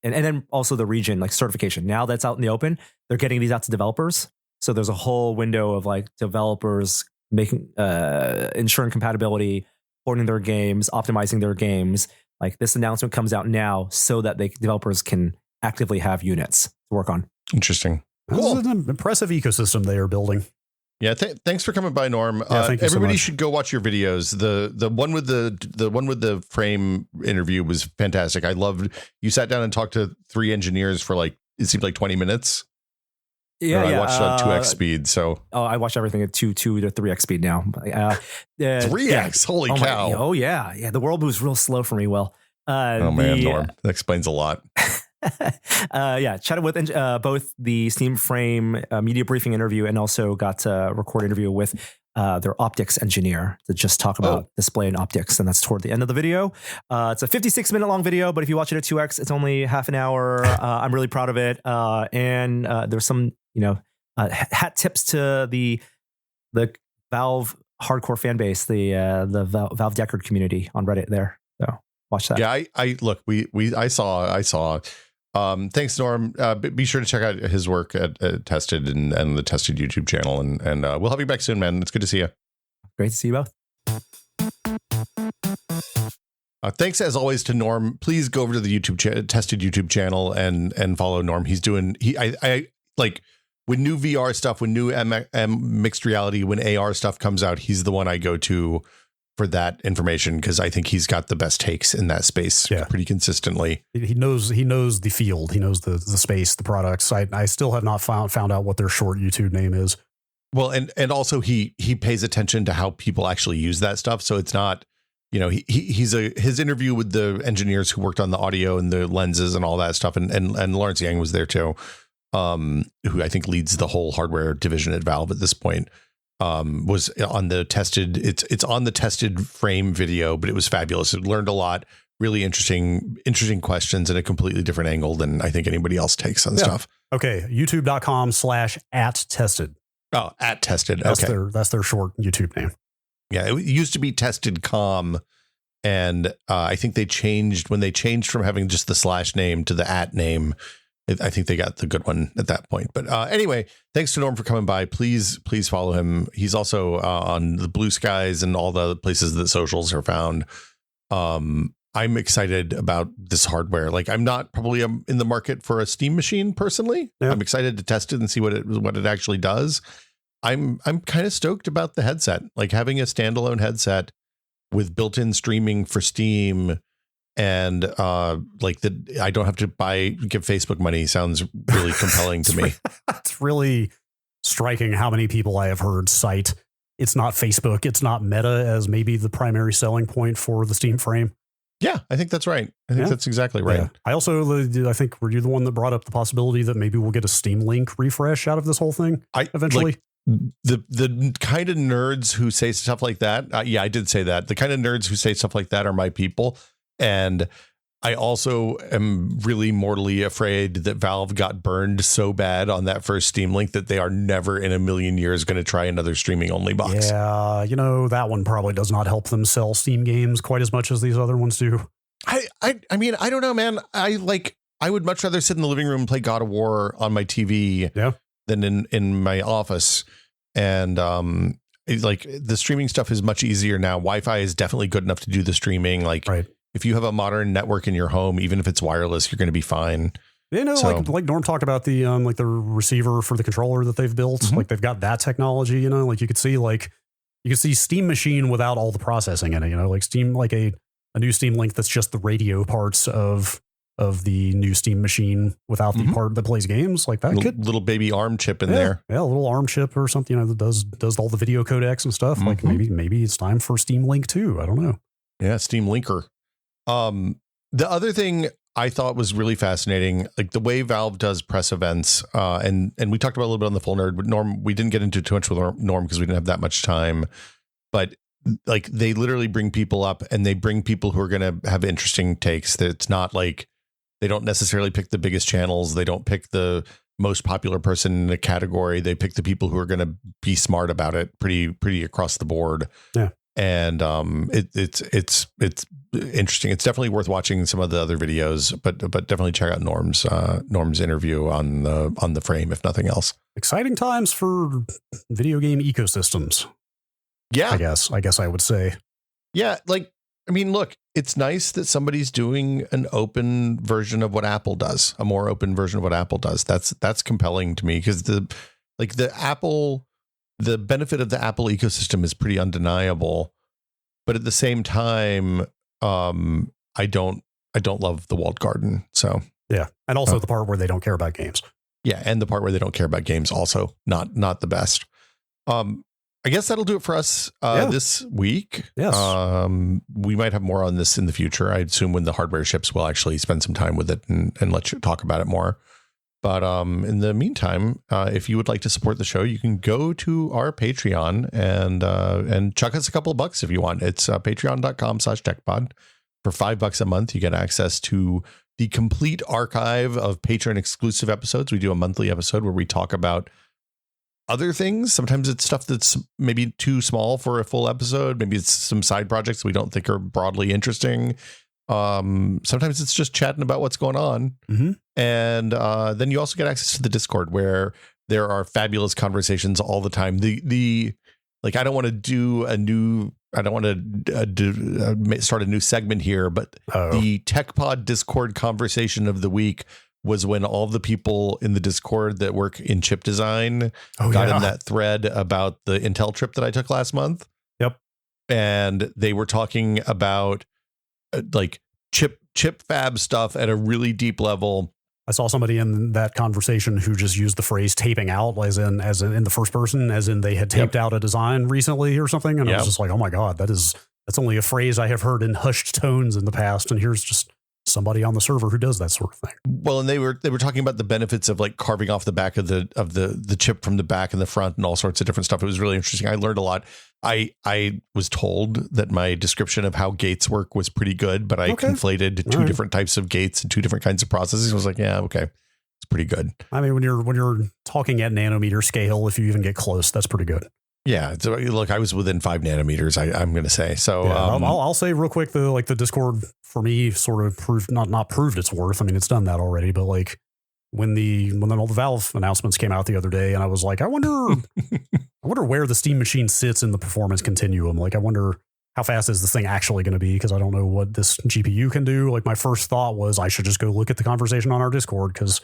then also the region, like certification. Now that's out in the open, they're getting these out to developers. So there's a whole window of like developers making ensuring compatibility, porting their games, optimizing their games. Like this announcement comes out now so that developers can actively have units to work on. Interesting. Cool. This is an impressive ecosystem they are building. Yeah, thanks for coming by, Norm. Yeah, thank you everybody so much. should go watch your videos. The one with the frame interview was fantastic. I loved you sat down and talked to 3 engineers for like it seemed like 20 minutes. Yeah, I watched on 2x speed. So I watch everything at 2 to 3x speed now. 3x, holy cow! Yeah. The world moves real slow for me. Well, man, Norm, that explains a lot. Chatted with both the Steam Frame media briefing interview and also got to record an interview with their optics engineer to just talk about display and optics, and that's toward the end of the video. It's a 56-minute long video, but if you watch it at 2x, it's only half an hour. I'm really proud of it, and there's some hat tips to the Valve hardcore fan base, the Valve Deckard community on Reddit there. So watch that. Yeah, I look, I saw. Thanks, Norm. Be sure to check out his work at Tested and the Tested YouTube channel, and we'll have you back soon, man. It's good to see you. Great to see you both. Thanks as always to Norm. Please go over to the Tested YouTube channel and follow Norm. He's doing I like when new VR stuff, when new mixed reality, when AR stuff comes out, he's the one I go to for that information because I think he's got the best takes in that space pretty consistently. He knows the field. He knows the space, the products. I still have not found out what their short YouTube name is. Well, and also he pays attention to how people actually use that stuff. So it's not, his interview with the engineers who worked on the audio and the lenses and all that stuff. And Lawrence Yang was there too, who I think leads the whole hardware division at Valve at this point. Was on the Tested. It's on the Tested Frame video, but it was fabulous. It learned a lot, really interesting questions in a completely different angle than I think anybody else takes on stuff. Okay. YouTube.com/@tested. Oh, @tested. That's their short YouTube name. Yeah. It used to be Tested.com. And I think they changed from having just the / name to the @ name. I think they got the good one at that point. But anyway, thanks to Norm for coming by. Please follow him. He's also on the Blue Skies and all the places that socials are found. I'm excited about this hardware. Like I'm not probably in the market for a Steam machine personally. Yeah. I'm excited to test it and see what it actually does. I'm kind of stoked about the headset, like having a standalone headset with built-in streaming for Steam. And I don't have to give Facebook money sounds really compelling to me. It's really striking how many people I have heard cite it's not Facebook, it's not Meta as maybe the primary selling point for the Steam Frame. Yeah, I think that's right. I think that's exactly right. Yeah. I think were you the one that brought up the possibility that maybe we'll get a Steam Link refresh out of this whole thing eventually? The kind of nerds who say stuff like that. I did say that. The kind of nerds who say stuff like that are my people. And I also am really mortally afraid that Valve got burned so bad on that first Steam Link that they are never in a million years going to try another streaming only box. Yeah, that one probably does not help them sell Steam games quite as much as these other ones do. I mean, I don't know, man. I would much rather sit in the living room and play God of War on my TV than in my office. And the streaming stuff is much easier now. Wi-Fi is definitely good enough to do the streaming. If you have a modern network in your home, even if it's wireless, you're going to be fine. Like Norm talked about the the receiver for the controller that they've built. Mm-hmm. Like they've got that technology. You could see Steam Machine without all the processing in it. Like Steam, like a new Steam Link that's just the radio parts of the new Steam Machine without the part that plays games. Like that little baby ARM chip in there. Yeah, a little ARM chip or something. That does all the video codecs and stuff. Like maybe it's time for Steam Link 2. I don't know. Yeah, Steam Linker. The other thing I thought was really fascinating, like the way Valve does press events, and we talked about a little bit on the Full Nerd, but Norm, we didn't get into too much with Norm because we didn't have that much time, but like they literally bring people up and they bring people who are going to have interesting takes. That it's not like they don't necessarily pick the biggest channels. They don't pick the most popular person in a category. They pick the people who are going to be smart about it pretty across the board. Yeah. And it's interesting. It's definitely worth watching some of the other videos, but definitely check out Norm's interview on the Frame, if nothing else. Exciting times for video game ecosystems. Yeah. I guess I would say. Yeah. Like, I mean, look, it's nice that somebody's doing an open version of what Apple does, a more open version of what Apple does. That's compelling to me because the benefit of the Apple ecosystem is pretty undeniable. But at the same time, I don't love the walled garden. So yeah. And also the part where they don't care about games. Yeah. And the part where they don't care about games also not the best. I guess that'll do it for us this week. Yes. We might have more on this in the future. I assume when the hardware ships, we'll actually spend some time with it and let you talk about it more. But in the meantime, if you would like to support the show, you can go to our Patreon and chuck us a couple of bucks if you want. It's patreon.com/techpod. For $5 a month, you get access to the complete archive of Patreon exclusive episodes. We do a monthly episode where we talk about other things. Sometimes it's stuff that's maybe too small for a full episode. Maybe it's some side projects we don't think are broadly interesting. Sometimes it's just chatting about what's going on. Mm-hmm. And then you also get access to the Discord where there are fabulous conversations all the time. I don't want to start a new segment here, but the TechPod Discord conversation of the week was when all the people in the Discord that work in chip design got in that thread about the Intel trip that I took last month. Yep. And they were talking about chip fab stuff at a really deep level. I saw somebody in that conversation who just used the phrase taping out as in the first person, as in they had taped out a design recently or something. And I was just like, oh my God, that's only a phrase I have heard in hushed tones in the past. And here's just somebody on the server who does that sort of thing. Well, and they were talking about the benefits of like carving off the back of the chip from the back and the front and all sorts of different stuff. It was really interesting. I learned a lot. I was told that my description of how gates work was pretty good, but I conflated two different types of gates and two different kinds of processes. I was like, yeah, okay. It's pretty good. I mean, when you're talking at nanometer scale, if you even get close, that's pretty good. Yeah. So look, I was within 5 nanometers, I'm going to say. So I'll say real quick, the Discord for me sort of proved, not proved its worth. I mean, it's done that already, but like when all the Valve announcements came out the other day, and I was like, I wonder where the Steam machine sits in the performance continuum. Like, I wonder how fast is this thing actually going to be? Because I don't know what this GPU can do. Like, my first thought was I should just go look at the conversation on our Discord, because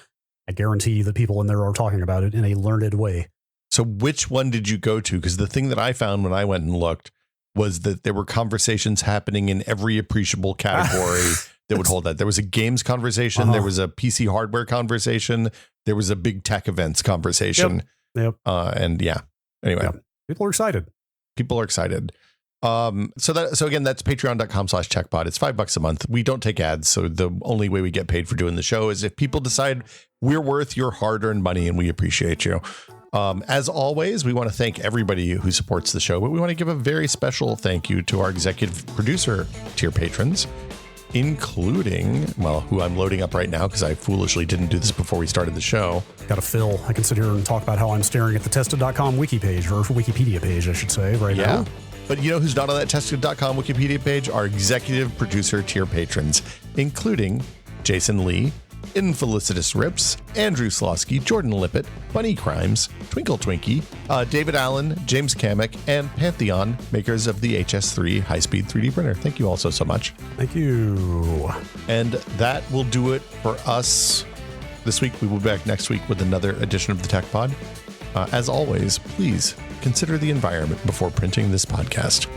I guarantee that people in there are talking about it in a learned way. So which one did you go to? Because the thing that I found when I went and looked was that there were conversations happening in every appreciable category that would hold that. There was a games conversation. There was a PC hardware conversation. There was a big tech events conversation. Yep. Anyway, people are excited. So again, that's patreon.com/techpod. It's $5 a month. We don't take ads. So the only way we get paid for doing the show is if people decide we're worth your hard-earned money, and we appreciate you. As always, we want to thank everybody who supports the show, but we want to give a very special thank you to our executive producer tier patrons, including, who I'm loading up right now because I foolishly didn't do this before we started the show. Got a fill. I can sit here and talk about how I'm staring at the tested.com wiki page, or Wikipedia page, I should say, right now. But you know who's not on that tested.com Wikipedia page? Our executive producer tier patrons, including Jason Lee, Infelicitous Rips, Andrew Slosky, Jordan Lippett, Bunny Crimes, Twinkle Twinkie, David Allen, James Kamek, and Pantheon, makers of the HS3 high-speed 3D printer. Thank you all so much. Thank you. And that will do it for us this week. We will be back next week with another edition of the Tech Pod. As always, please consider the environment before printing this podcast.